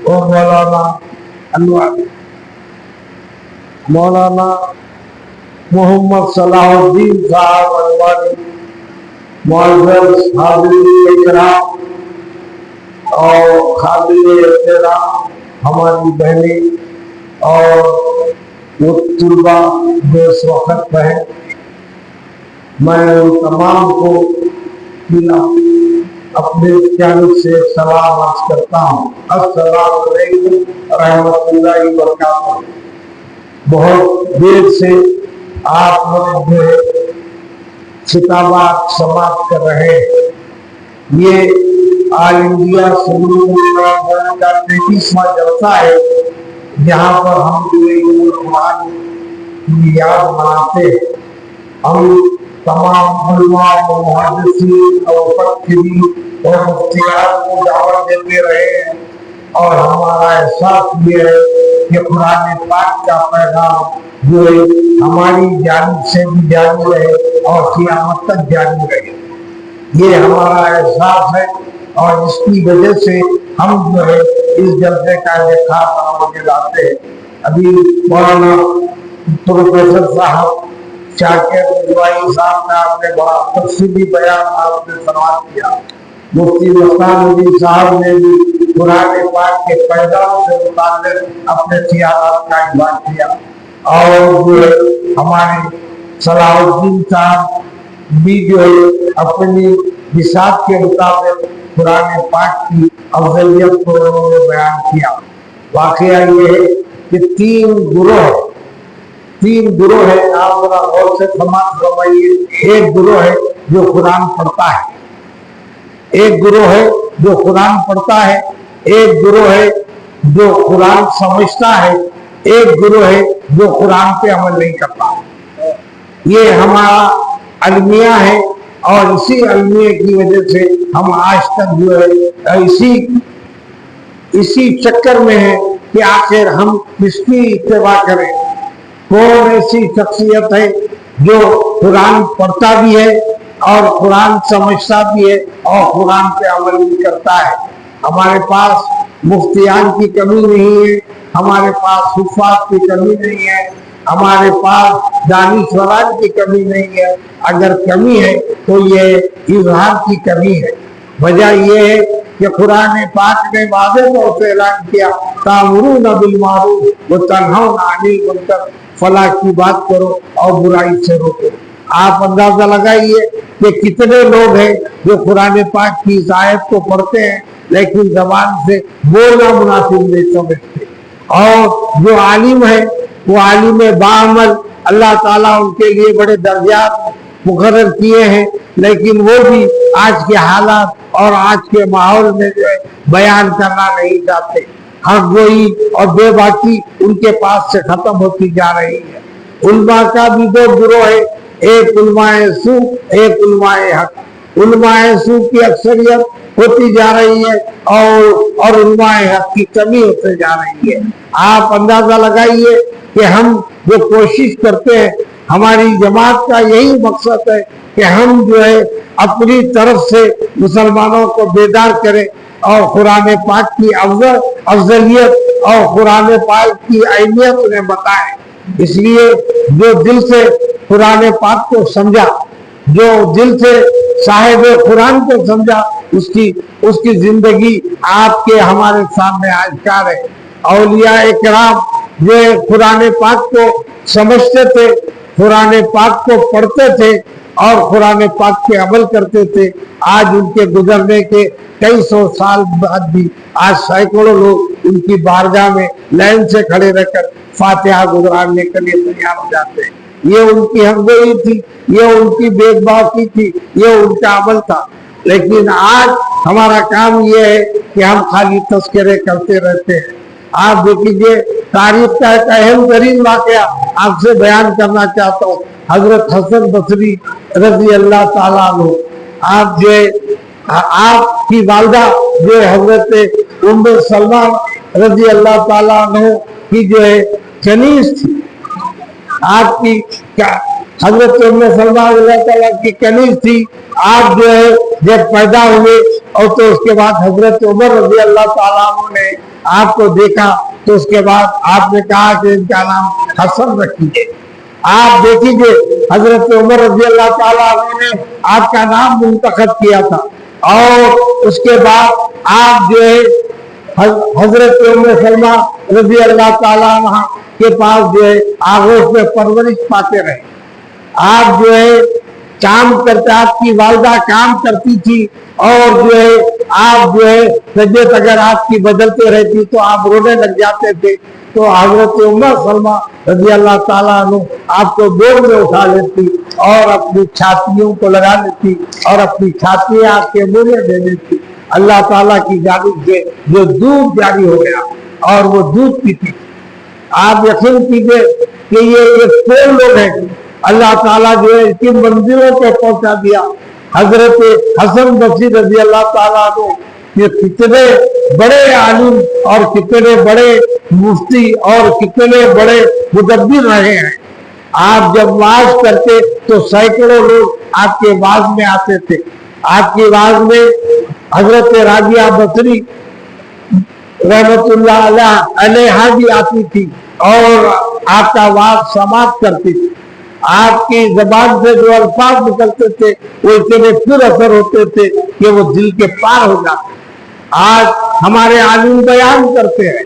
اور مولانا انوار مولانا محمد صلاح الدین صاحب انواری، معزز حاضرین اکرام اور قابل احترام ہماری بہنیں اور وہ طلباء جو اس وقت پہ ہیں، میں ان تمام کو اپنے جانب سے سلام عرض کرتا ہوں۔ السلام علیکم ورحمۃ اللہ وبرکاتہ۔ بہت دیر سے آپ لوگ جو خطابات سماعت کر رہے ہیں، یہ آل انڈیا سنت کا 33واں جلسہ ہے، جہاں پر ہم قرآن کی یاد مناتے ہیں۔ ہم تمام علماء اور محدثین اور مفکرین اور مفتیان کو دعوت دیتے رہے ہیں، اور ہمارا احساس یہ ہے کہ قرآن پاک کا پیغام جو ہے ہماری جانب سے بھی جاری رہے اور قیامت تک جاری رہے، یہ ہمارا احساس ہے، اور اس کی وجہ سے ہم جو ہے اس جلسے کا انعقاد کرنے لاتے ہیں۔ ابھی مولانا پروفیسر صاحب شاکر مصباحی صاحب نے آپ نے بڑا تفصیلی بیان آپ نے سماعت کیا، مفتی مستان علی صاحب نے بھی قرآن پاک کے پیغام سے متعلق اپنے خیالات کا اظہار کیا، اور جو ہے ہمارے صلاح الدین صاحب بھی جو ہے اپنی بساط کے مطابق قرآن پاک کی افضلیت کو انہوں نے بیان کیا۔ واقعہ یہ ہے کہ تین گروہ ہے، آپ ذرا غور سے سماعت فرمائیے۔ ایک گروہ ہے جو قرآن پڑھتا ہے، ایک گروہ ہے جو قرآن پڑھتا ہے، ایک گروہ ہے جو قرآن سمجھتا ہے، ایک گروہ ہے جو قرآن پہ عمل نہیں کرتا۔ یہ ہمارا المیہ ہے، اور اسی المیہ کی وجہ سے ہم آج تک جو ہے اسی چکر میں ہیں کہ آخر ہم کس کی اتباع کریں۔ کون ایسی شخصیت ہے جو قرآن پڑھتا بھی ہے اور قرآن سمجھتا بھی ہے اور قرآن پہ عمل بھی کرتا ہے؟ ہمارے پاس مفتیان کی کمی نہیں ہے، ہمارے پاس حفاظ کی کمی نہیں ہے، ہمارے پاس دانشوران کی کمی نہیں ہے۔ اگر کمی ہے تو یہ اظہار کی کمی ہے۔ وجہ یہ ہے کہ قرآن پاک نے واضح طور سے اعلان کیا تأمرون بالمعروف وتنہون عن المنکر، فلاح کی بات کرو اور برائی سے روکو۔ آپ اندازہ لگائیے کہ کتنے لوگ ہیں جو قرآن پاک کی اس آیت کو پڑھتے ہیں لیکن زبان سے بولنا مناسب نہیں سمجھتے، اور جو عالم ہے وہ عالم باعمل، اللہ تعالیٰ ان کے لیے بڑے درجات مقرر کیے ہیں، لیکن وہ بھی آج کے حالات اور آج کے ماحول میں جو ہے بیان کرنا نہیں چاہتے۔ حق گوئی اور بے باکی ان کے پاس سے ختم ہوتی جا رہی ہے۔ علماء کا بھی دو گروہ ہے، ایک علماء سو، ایک علماء حق۔ علماء سو کی اکثریت ہوتی جا رہی ہے اور علماء حق کی کمی ہوتے جا رہی ہے۔ آپ اندازہ لگائیے کہ ہم جو کوشش کرتے ہیں، ہماری جماعت کا یہی مقصد ہے کہ ہم جو ہے اپنی طرف سے مسلمانوں کو بیدار کریں اور قرآن پاک کی افضلیت اور قرآن پاک کی اہمیت انہیں بتائیں۔ اس لیے جو دل سے قرآن پاک کو سمجھا، جو دل سے صاحب قرآن کو سمجھا، اس کی زندگی آپ کے ہمارے سامنے آشکار ہے۔ اولیاء کرام جو قرآن پاک کو سمجھتے تھے، قرآن پاک کو پڑھتے تھے اور قرآن پاک پہ عمل کرتے تھے، آج ان کے گزرنے کے کئی سو سال بعد بھی آج سینکڑوں لوگ ان کی بارگاہ میں لائن سے کھڑے رہ کر فاتحہ گزارنے کے لیے تیار ہو جاتے ہیں۔ یہ ان کی ہمدردی تھی، یہ ان کی بے باکی تھی، یہ ان کا عمل تھا۔ لیکن آج ہمارا کام یہ ہے کہ ہم خالی تذکرے کرتے رہتے ہیں۔ آپ دیکھیے، تاریخ کا ایک اہم ترین واقعہ آپ سے بیان کرنا چاہتا ہوں۔ حضرت حسن بصری رضی اللہ تعالیٰ عنہ، آپ کی والدہ جو حضرت ام سلمہ رضی اللہ تعالیٰ عنہ کی جو ہے کنیز تھی، آپ کی حضرت ام سلمہ رضی اللہ تعالیٰ کی کنیز تھی۔ آپ جو ہے جب پیدا ہوئے اور تو اس کے بعد حضرت عمر رضی اللہ تعالیٰ عنہ نے آپ کو دیکھا تو اس کے بعد آپ نے کہا کہ ان کا نام حسن رکھیے۔ آپ دیکھیے حضرت عمر رضی اللہ تعالیٰ عنہ نے آپ کا نام منتخب کیا تھا، اور اس کے بعد آپ جو ہے حضرت ام سلمہ رضی اللہ تعالیٰ عنہ کے پاس جو ہے آغوش میں پرورش پاتے رہے۔ آپ جو ہے کام کرتے، آپ کی والدہ کام کرتی تھی، اور جو ہے آپ جو ہے طبیعت اگر آپ کی بدلتے رہتی تو آپ رونے لگ جاتے تھے، تو حضرت ام سلمہ رضی اللہ تعالیٰ عنہ آپ کو گود میں اٹھا لیتی اور اپنی چھاتیوں کو لگا لیتی اور اپنی چھاتیاں آپ کے منہ میں دے دیتی۔ اللہ تعالیٰ کی جانب سے جو دودھ جاری ہو گیا اور وہ دودھ پیتی۔ آپ یقین کیجئے کہ یہ کون لوگ ہیں، اللہ تعالیٰ جو ہے اس کی منزلوں کو پہنچا دیا۔ حضرت حسن بصری رضی اللہ تعالیٰ عنہ یہ کتنے بڑے عالم اور کتنے بڑے مفتی اور کتنے بڑے مدبر رہے ہیں۔ آپ جب واعظ کرتے تو سینکڑوں لوگ آپ کے واعظ میں آتے تھے۔ آپ کی واعظ میں حضرت رابعہ بصری رحمت اللہ علیہا بھی آتی تھی اور آپ کا واعظ سماعت کرتی تھی۔ آپ کی زبان سے جو الفاظ نکلتے تھے وہ اتنے پر اثر ہوتے تھے کہ وہ دل کے پار ہو جاتے۔ آج ہمارے عالم بیان کرتے ہیں،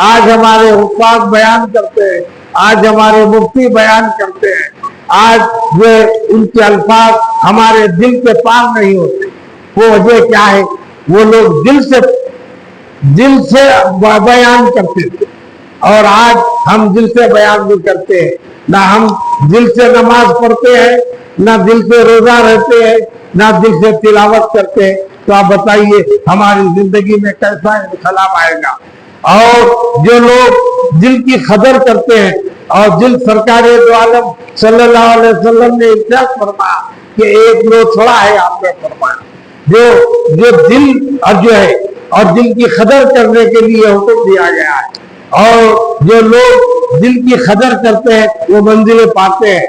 آج ہمارے حفاظ بیان کرتے ہیں، آج ہمارے مفتی بیان کرتے ہیں، آج جو ان کے الفاظ ہمارے دل کے پار نہیں ہوتے۔ وہ وجہ کیا ہے؟ وہ لوگ دل سے بیان کرتے تھے، اور آج ہم دل سے بیان بھی کرتے ہیں۔ نہ ہم دل سے نماز پڑھتے ہیں، نہ دل سے روزہ رہتے ہیں، نہ دل سے تلاوت کرتے ہیں، تو آپ بتائیے ہماری زندگی میں کیسا انقلاب آئے گا؟ اور جو لوگ دل کی قدر کرتے ہیں، اور دل سرکار دو عالم صلی اللہ علیہ وسلم نے ارشاد فرمایا کہ ایک لو تھوڑا ہے، آپ نے فرمایا جو دل اور جو ہے اور دل کی قدر کرنے کے لیے حکم دیا گیا ہے، اور جو لوگ دل کی قدر کرتے ہیں وہ منزلیں پاتے ہیں.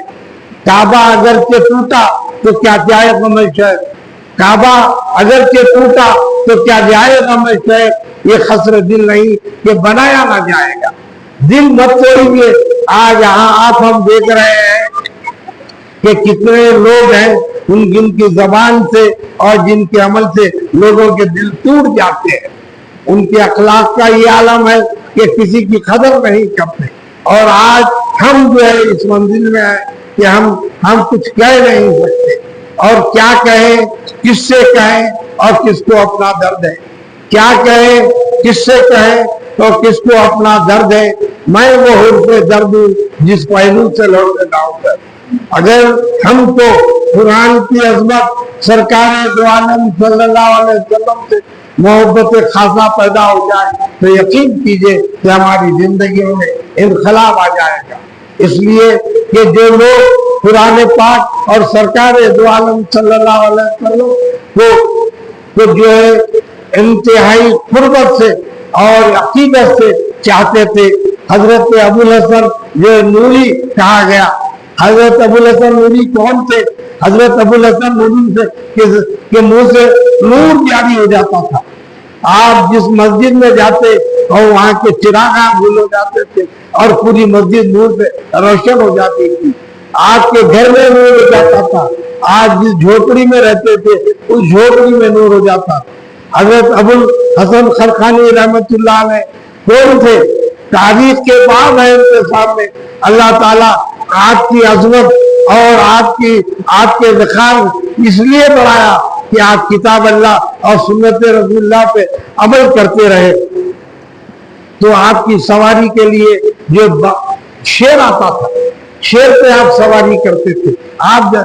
کعبہ اگرچہ ٹوٹا تو کیا جائے غم شہر, کعبہ اگرچہ ٹوٹا تو کیا جائے غم شہر, یہ خسر دل نہیں کہ بنایا نہ جائے گا. دل مت توڑیے. آج یہاں آپ ہم دیکھ رہے ہیں کہ کتنے لوگ ہیں جن کی زبان سے اور جن کے عمل سے لوگوں کے دل ٹوٹ جاتے ہیں. ان کے اخلاق کا یہ عالم ہے کہ کسی کی قدر نہیں کرتے. اور آج ہم جو ہے اس منزل میں ہیں کہ ہم کچھ کہہ نہیں سکتے, اور کیا کہیں, کس سے کہیں اور کس کو اپنا درد ہے, کیا کہیں کس سے کہیں تو کس کو اپنا درد ہے. میں وہ حرف درد ہوں جس پہلو سے لوٹے لاؤں کر. اگر ہم تو قرآن کی عظمت سرکار دو عالم صلی اللہ علیہ وسلم سے محبت خاصہ پیدا ہو جائے تو یقین کیجئے کہ ہماری زندگیوں میں انقلاب آ جائے گا. اس لیے کہ جو لوگ قرآن پاک اور سرکار دو عالم صلی اللہ علیہ وسلم کو جو ہے انتہائی قربت سے اور عقیدت سے چاہتے تھے, حضرت ابو الحسن جو نوری کہا گیا. حضرت ابو الحسن نوری کون تھے؟ حضرت ابو الحسن نوری سے کہ منہ سے نور جاری ہو جاتا تھا. آپ جس مسجد میں جاتے اور وہاں کے چراغاں گل ہو جاتے تھے اور پوری مسجد نور سے روشن ہو جاتی تھی. آپ کے گھر میں نور ہو جاتا تھا. آج جس جھوپڑی میں رہتے تھے اس جھوپڑی میں نور ہو جاتا. حضرت ابو الحسن خرقانی رحمت اللہ علیہ کون تھے؟ تاریخ کے بعد ہے ان کے سامنے. اللہ تعالیٰ آپ کی عظمت اور آپ کے وقار اس لیے بڑھایا کہ آپ کتاب اللہ اور سنت رسول اللہ پہ عمل کرتے رہے. تو آپ کی سواری کے لیے جو شیر آتا تھا, شیر پہ آپ سواری کرتے تھے. آپ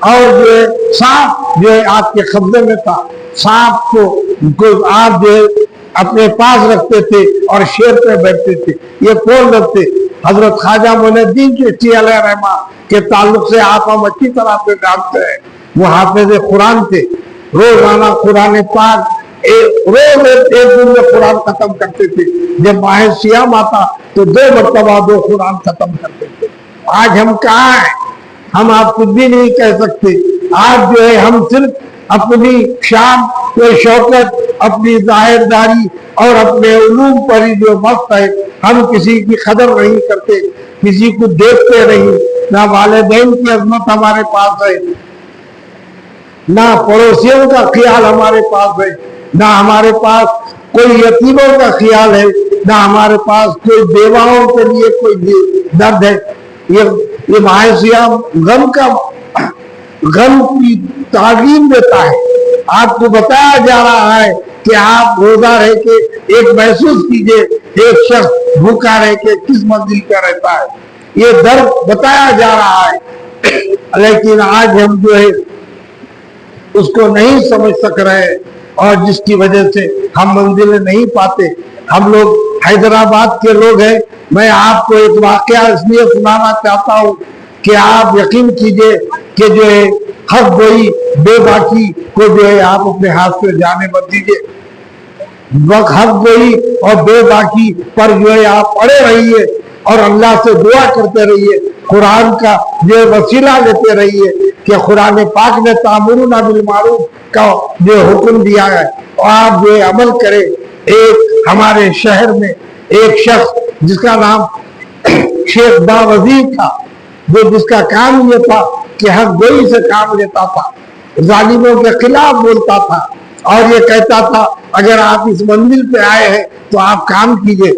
اور جو ہے سانپ جو ہے آپ کے قبضے میں تھا, سانپ کو آپ جو ہے اپنے پاس رکھتے تھے اور شیر پہ بیٹھتے تھے. یہ کون رکھتے؟ حضرت خواجہ معین الدین چشتی علیہ رحمہ کے تعلق سے آپ ہم اچھی طرح سے جانتے ہیں. وہ حافظ قرآن تھے. روزانہ قرآن پاک روز ایک دن میں قرآن ختم کرتے تھے. جب ماہ سیام آتا تو 2 مرتبہ 2 قرآن ختم کرتے تھے. آج ہم کہاں ہیں؟ ہم آپ کچھ بھی نہیں کہہ سکتے. آج جو ہے ہم صرف اپنی شان و شوکت, اپنی ظاہر داری اور اپنے علوم پر ہی جو مست ہے. ہم کسی کی قدر نہیں کرتے, کسی کو دیکھتے نہیں. نہ والدین کی عظمت ہمارے پاس ہے, نہ پڑوسیوں کا خیال ہمارے پاس ہے, نہ ہمارے پاس کوئی یتیموں کا خیال ہے, نہ ہمارے پاس کوئی بیواؤں کے لیے کوئی درد ہے. یہ ماہ سیام غم کی تعلیم دیتا ہے. آپ کو بتایا جا رہا ہے کہ آپ روزہ رہ کے ایک محسوس کیجئے ایک شخص بھوکا رہ کے کس منزل کا رہتا ہے. یہ درد بتایا جا رہا ہے, لیکن آج ہم جو ہے اس کو نہیں سمجھ سک رہے اور جس کی وجہ سے ہم منزلیں نہیں پاتے. ہم لوگ حیدرآباد کے لوگ ہیں. میں آپ کو ایک واقعہ اس لیے سنانا چاہتا ہوں کہ آپ یقین کیجئے کہ جو ہے حق گوئی بے باکی کو جو ہے آپ اپنے ہاتھ سے جانے مت دیجئے. حق گوئی اور بے باکی پر جو ہے آپ پڑے رہیے اور اللہ سے دعا کرتے رہیے. قرآن کا جو وسیلہ لیتے رہیے کہ قرآن پاک نے تأمرون بالمعروف کا جو حکم دیا ہے اور آپ جو عمل کریں. ایک ہمارے شہر میں ایک شخص جس کا نام شیخ باوزیر تھا, جس کا کام یہ تھا کہ حق گوئی سے کام لیتا تھا, ظالموں کے خلاف بولتا تھا اور یہ کہتا تھا اگر آپ اس منزل پہ آئے ہیں تو آپ کام کیجئے.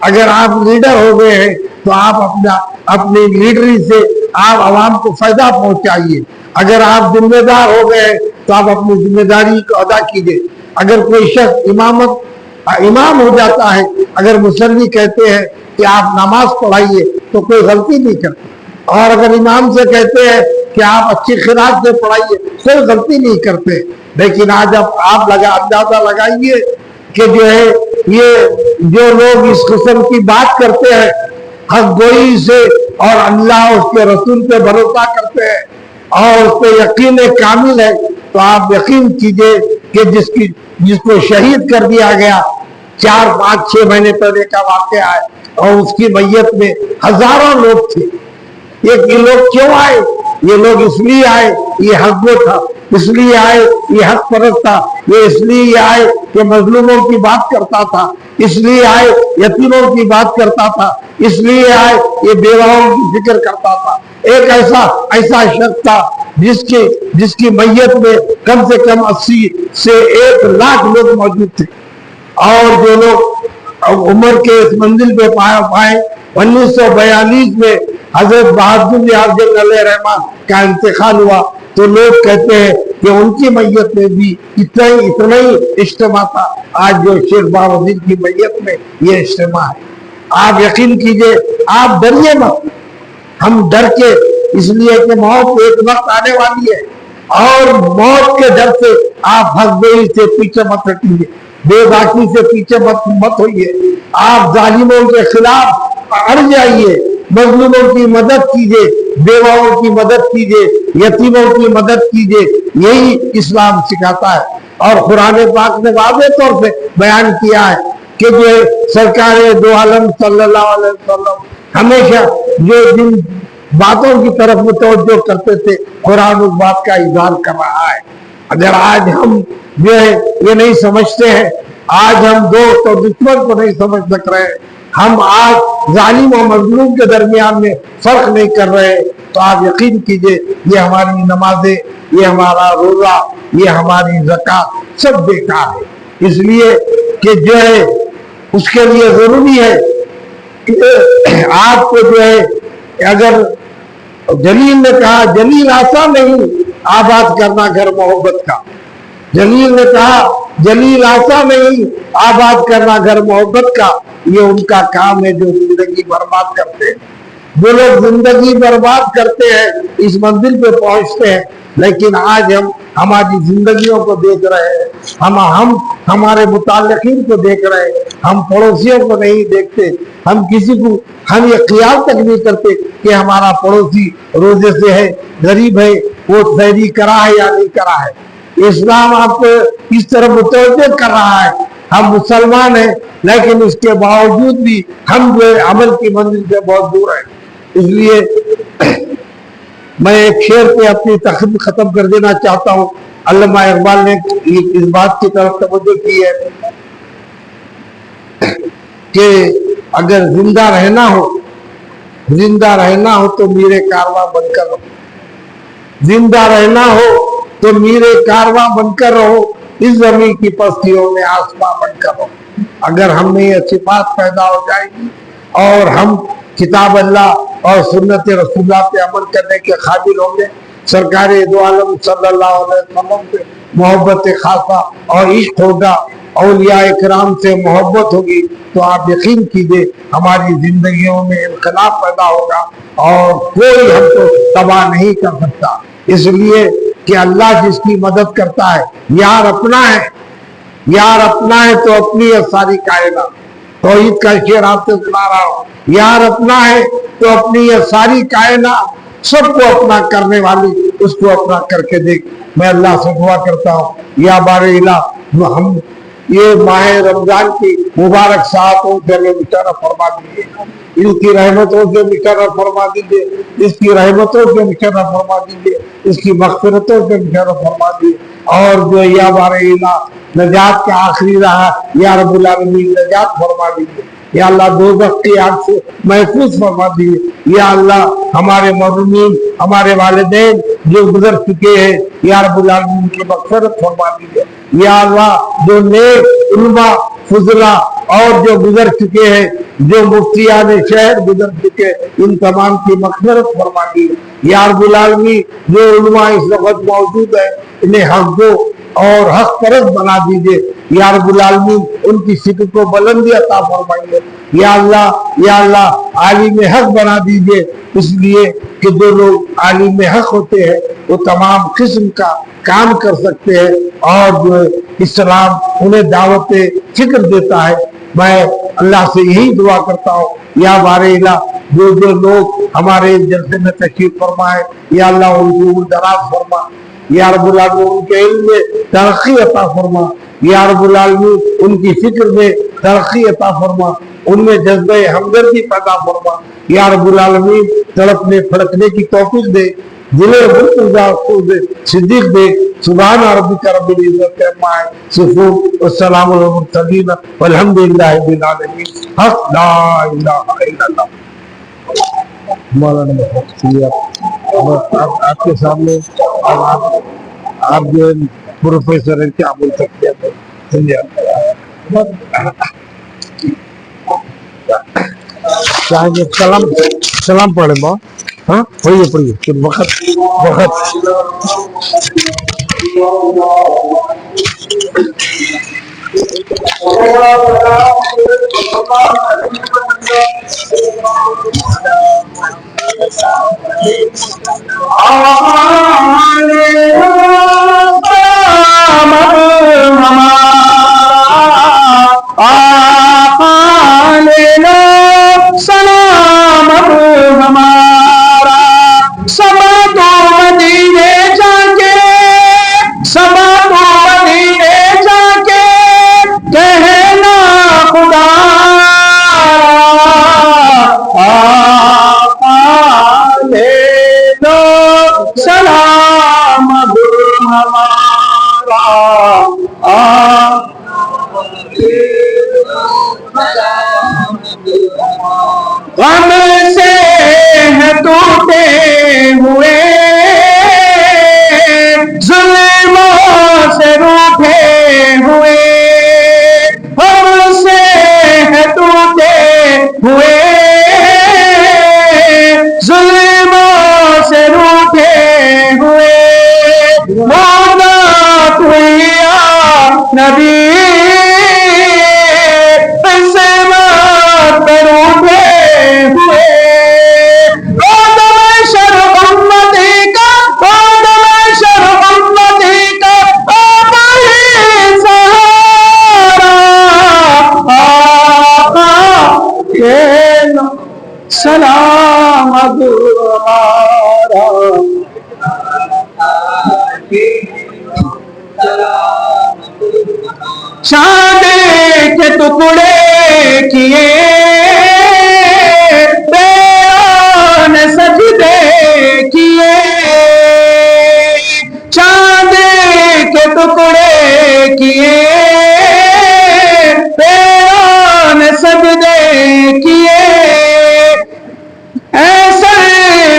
اگر آپ لیڈر ہو گئے ہیں تو آپ اپنی لیڈری سے آپ عوام کو فائدہ پہنچائیے. اگر آپ ذمہ دار ہو گئے ہیں تو آپ اپنی ذمہ داری کو ادا کیجئے. اگر کوئی شخص امام ہو جاتا ہے, اگر مصلی کہتے ہیں کہ آپ نماز پڑھائیے تو کوئی غلطی نہیں کرتے, اور اگر امام سے کہتے ہیں کہ آپ اچھی قرات سے پڑھائیے کوئی غلطی نہیں کرتے. لیکن آج اب آپ اندازہ لگائیے کہ جو ہے یہ جو لوگ اس قسم کی بات کرتے ہیں حق گوئی سے اور اللہ اس کے رسول پہ بھروسہ کرتے ہیں اور اس پہ یقین کامل ہے, تو آپ یقین کیجئے کہ جس کو شہید کر دیا گیا 4-5-6 مہینے پہلے کا واقعہ ہے, اور اس کی میت میں ہزاروں لوگ تھے. یہ لوگ کیوں آئے؟ یہ لوگ اس لیے آئے یہ حق وہ تھا، اس لیے آئے یہ حق پرست تھا، یہ اس لیے آئے کہ مظلوموں کی بات کرتا تھا، اس لیے آئے یتیموں کی بات کرتا تھا، اس لیے آئے یہ بیواؤں کی فکر کرتا تھا. ایک ایسا شخص تھا جس کی میت میں کم سے کم 80 سے 1 لاکھ لوگ موجود تھے. اور جو لوگ عمر کے اس منزل پہ پائے 1942 میں حضرت بہادر جان علیہ رحمان کا انتقال ہوا تو لوگ کہتے ہیں کہ ان کی میت میں بھی اتنا ہی اجتماع تھا آج جو شیخ بہاوالدین کی میت میں یہ اجتماع ہے. آپ یقین کیجئے، آپ ڈریے مت. ہم ڈر کے اس لیے کہ موت ایک وقت آنے والی ہے اور موت کے ڈر سے آپ حقداری سے پیچھے مت ہٹیے، بے باکی سے پیچھے مت ہوئیے. آپ ظالموں کے خلاف اڑ جائیے، مظلوموں کی مدد کیجئے، بیواؤں کی مدد کیجئے، یتیموں کی مدد کیجئے. یہی اسلام سکھاتا ہے. اور قرآن پاک نے واضح طور پہ بیان کیا ہے کہ جو سرکار دو عالم صلی اللہ علیہ وسلم ہمیشہ جو جن باتوں کی طرف متوجہ کرتے تھے قرآن اس بات کا اظہار کر رہا ہے. اگر آج ہم جو ہے یہ نہیں سمجھتے ہیں، آج ہم دوست اور دشمن کو نہیں سمجھ سک رہے ہیں، ہم آج ظالم و مظلوم کے درمیان میں فرق نہیں کر رہے، تو آپ یقین کیجئے یہ ہماری نمازیں، یہ ہمارا روزہ، یہ ہماری زکوٰۃ سب بیکار ہے. اس لیے کہ جو ہے اس کے لیے ضروری ہے کہ آپ کو جو ہے اگر جلیل نے کہا جلیل آسان نہیں آباد کرنا گھر محبت کا. جلیل نے کہا جلیل آسان نہیں آباد کرنا گھر محبت کا. یہ ان کا کام ہے جو زندگی برباد کرتے ہیں. جو لوگ زندگی برباد کرتے ہیں اس منزل پہ پہنچتے ہیں. لیکن آج ہم ہماری زندگیوں کو دیکھ رہے ہیں، ہم ہمارے متعلقین کو دیکھ رہے ہیں، ہم پڑوسیوں کو نہیں دیکھتے. ہم یہ خیال تک نہیں کرتے کہ ہمارا پڑوسی روزے سے ہے، غریب ہے، وہ سحری کرا ہے یا نہیں کرا ہے. اسلام آپ کو اس طرح متوجہ کر رہا ہے. ہم مسلمان ہیں لیکن اس کے باوجود بھی ہم جو عمل کی منزل سے بہت دور ہیں. اس لیے میں ایک شعر پہ اپنی تقریر ختم کر دینا چاہتا ہوں. علامہ اقبال نے اس بات کی طرف توجہ کی ہے کہ اگر زندہ رہنا ہو تو میرے کارواں بن کر رہو. زندہ رہنا ہو تو میرے کارواں بن کر رہو، اس زمین کی پستیوں میں آسماں بن کر رہو. اگر ہم میں یہ صفات پیدا ہو جائے گی اور ہم کتاب اللہ اور سنت رسول اللہ پہ عمل کرنے کے قابل ہوں گے، سرکار دو عالم صلی اللہ علیہ وسلم پہ محبت خاصہ اور عشق ہوگا، اولیاء اکرام سے محبت ہوگی، تو آپ یقین کیجئے ہماری زندگیوں میں انقلاب پیدا ہوگا اور کوئی ہم کو تباہ نہیں کر سکتا. اس لیے کہ اللہ جس کی مدد کرتا ہے، یار اپنا ہے تو اپنی ہے ساری کائنات. توحید کا شعر آپ سے سنا رہا ہوں. یار اپنا ہے تو اپنی ہے ساری کائنات، سب کو اپنا کرنے والی اس کو اپنا کر کے دیکھ. میں اللہ سے دعا کرتا ہوں یا بار الہ ہم یہ ماہ رمضان کی مبارک ساعتوں سے مشرف فرما دیجیے، ان کی رحمتوں سے مشرف فرما دیجیے، اس کی رحمتوں سے مشرف فرما دیجیے، اس کی مغفرتوں سے مشرف فرما دیجیے. اور جو یا بار الہ نجات کا آخری رہا یا رب العالمین نجات فرما دیجیے. یا اللہ دوزخ کی آگ سے محفوظ فرما دیجیے. یا اللہ ہمارے مرحومین، ہمارے والدین جو گزر چکے ہیں، یا رب العالمین کی مغفرت فرما دیجیے. یا اللہ جو نیک علماء فضلاء اور جو گزر چکے ہیں، جو مفتیان شہر گزر چکے، ان تمام کی مغفرت فرما دیجیے. یا رب العالمین جو علماء اس وقت موجود ہیں انہیں حق دو اور حق پرست بنا دیجئے. یا رب العالمین ان کی فکر کو بلندی عطا فرمائیے. یا اللہ عالم حق بنا دیجئے، اس لیے کہ جو لوگ عالم حق ہوتے ہیں وہ تمام قسم کا کام کر سکتے ہیں اور جو اسلام انہیں دعوت فکر دیتا ہے. میں اللہ سے یہی دعا کرتا ہوں یا بار الہ جو لوگ ہمارے جلسے میں تشریف فرمائے، یا اللہ ان کی عمر دراز فرما. یا رب العالمین ان کے علم میں ترقی عطا فرما. یا رب العالمین ان کی فکر میں ترقی عطا فرما. ان میں جذبہ ہمدردی پیدا فرما یا رب العالمین، تڑپنے پھڑکنے کی توفیق دے، دلیں خود صدیق دے. سبحان ربک رب العزت عما یصفون والسلام علی المرسلین والحمد للہ رب العالمین. حق لا الہ الا اللہ. مولانا آپ کے سامنے آپ جو پروفیسر ہیں، کیا بول سکتے ہیں؟ سلام پڑھے با. ہاں پڑھیے وقت غم سے ہے ٹوٹے ہوئے، ظلموں سے روٹھے ہوئے، غم سے ہے ٹوٹے ہوئے، ظلموں سے روٹھے ہوئے، مولا تو یا نبی سلام چاند کے ٹکڑے کیے پیروں نے سجدے کیے، چاند کے ٹکڑے کیے پیروں نے سجدے کیے، ایسے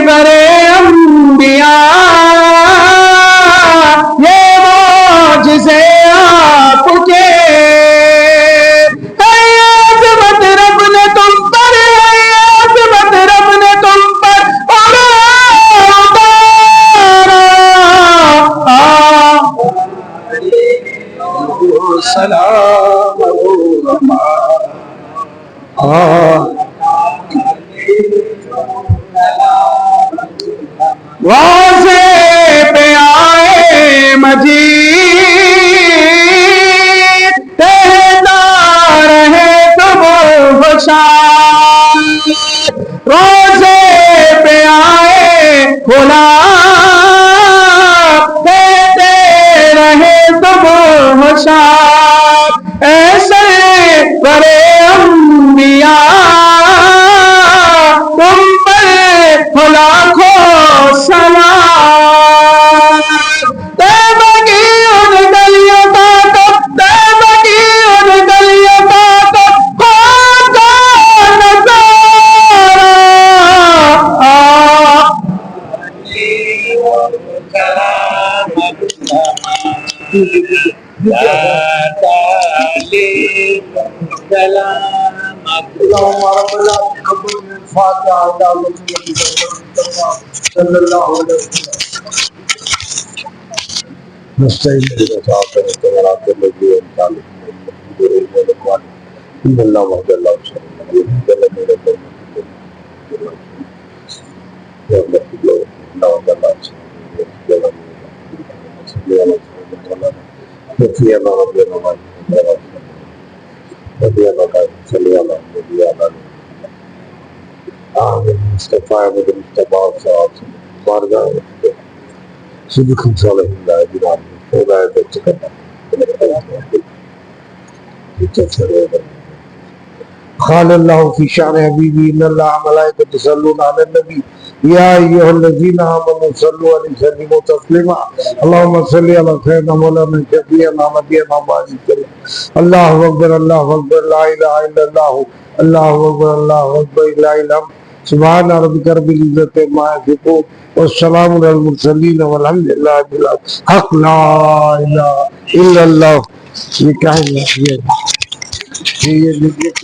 برے انبیاء یہ معجزے آپ کے، عظمت رب نے تم پر، عظمت رب نے تم پر اتارا، سلام واضح پہ آئے مجید کہتا رہے تم خوشحال، روزے پہ آئے کھلا کہتے رہے تم خوشحال، ایسے بڑے انبیاء تم پر لاکھوں سلام، طیبہ کی ان گلیوں کا تو، طیبہ کی ان گلیوں کا تو خواجہ نظارہ، قال اللہ فی شان حبیبی ان اللہ ملائکۃ یصلون علی النبی یا ایھا الذین آمنوا صلوا علیہ وسلموا تسلیما اللهم صل علی سیدنا مولانا شفیعنا نبینا محمد اللہ اکبر لا الہ الا اللہ اللہ اکبر لا الہ الا اللہ سبحان ربک رب العزۃ عما یصفون والسلام علی المرسلین والحمد للہ رب العالمین حق لا الہ الا اللہ. یہ کیا ہے یہ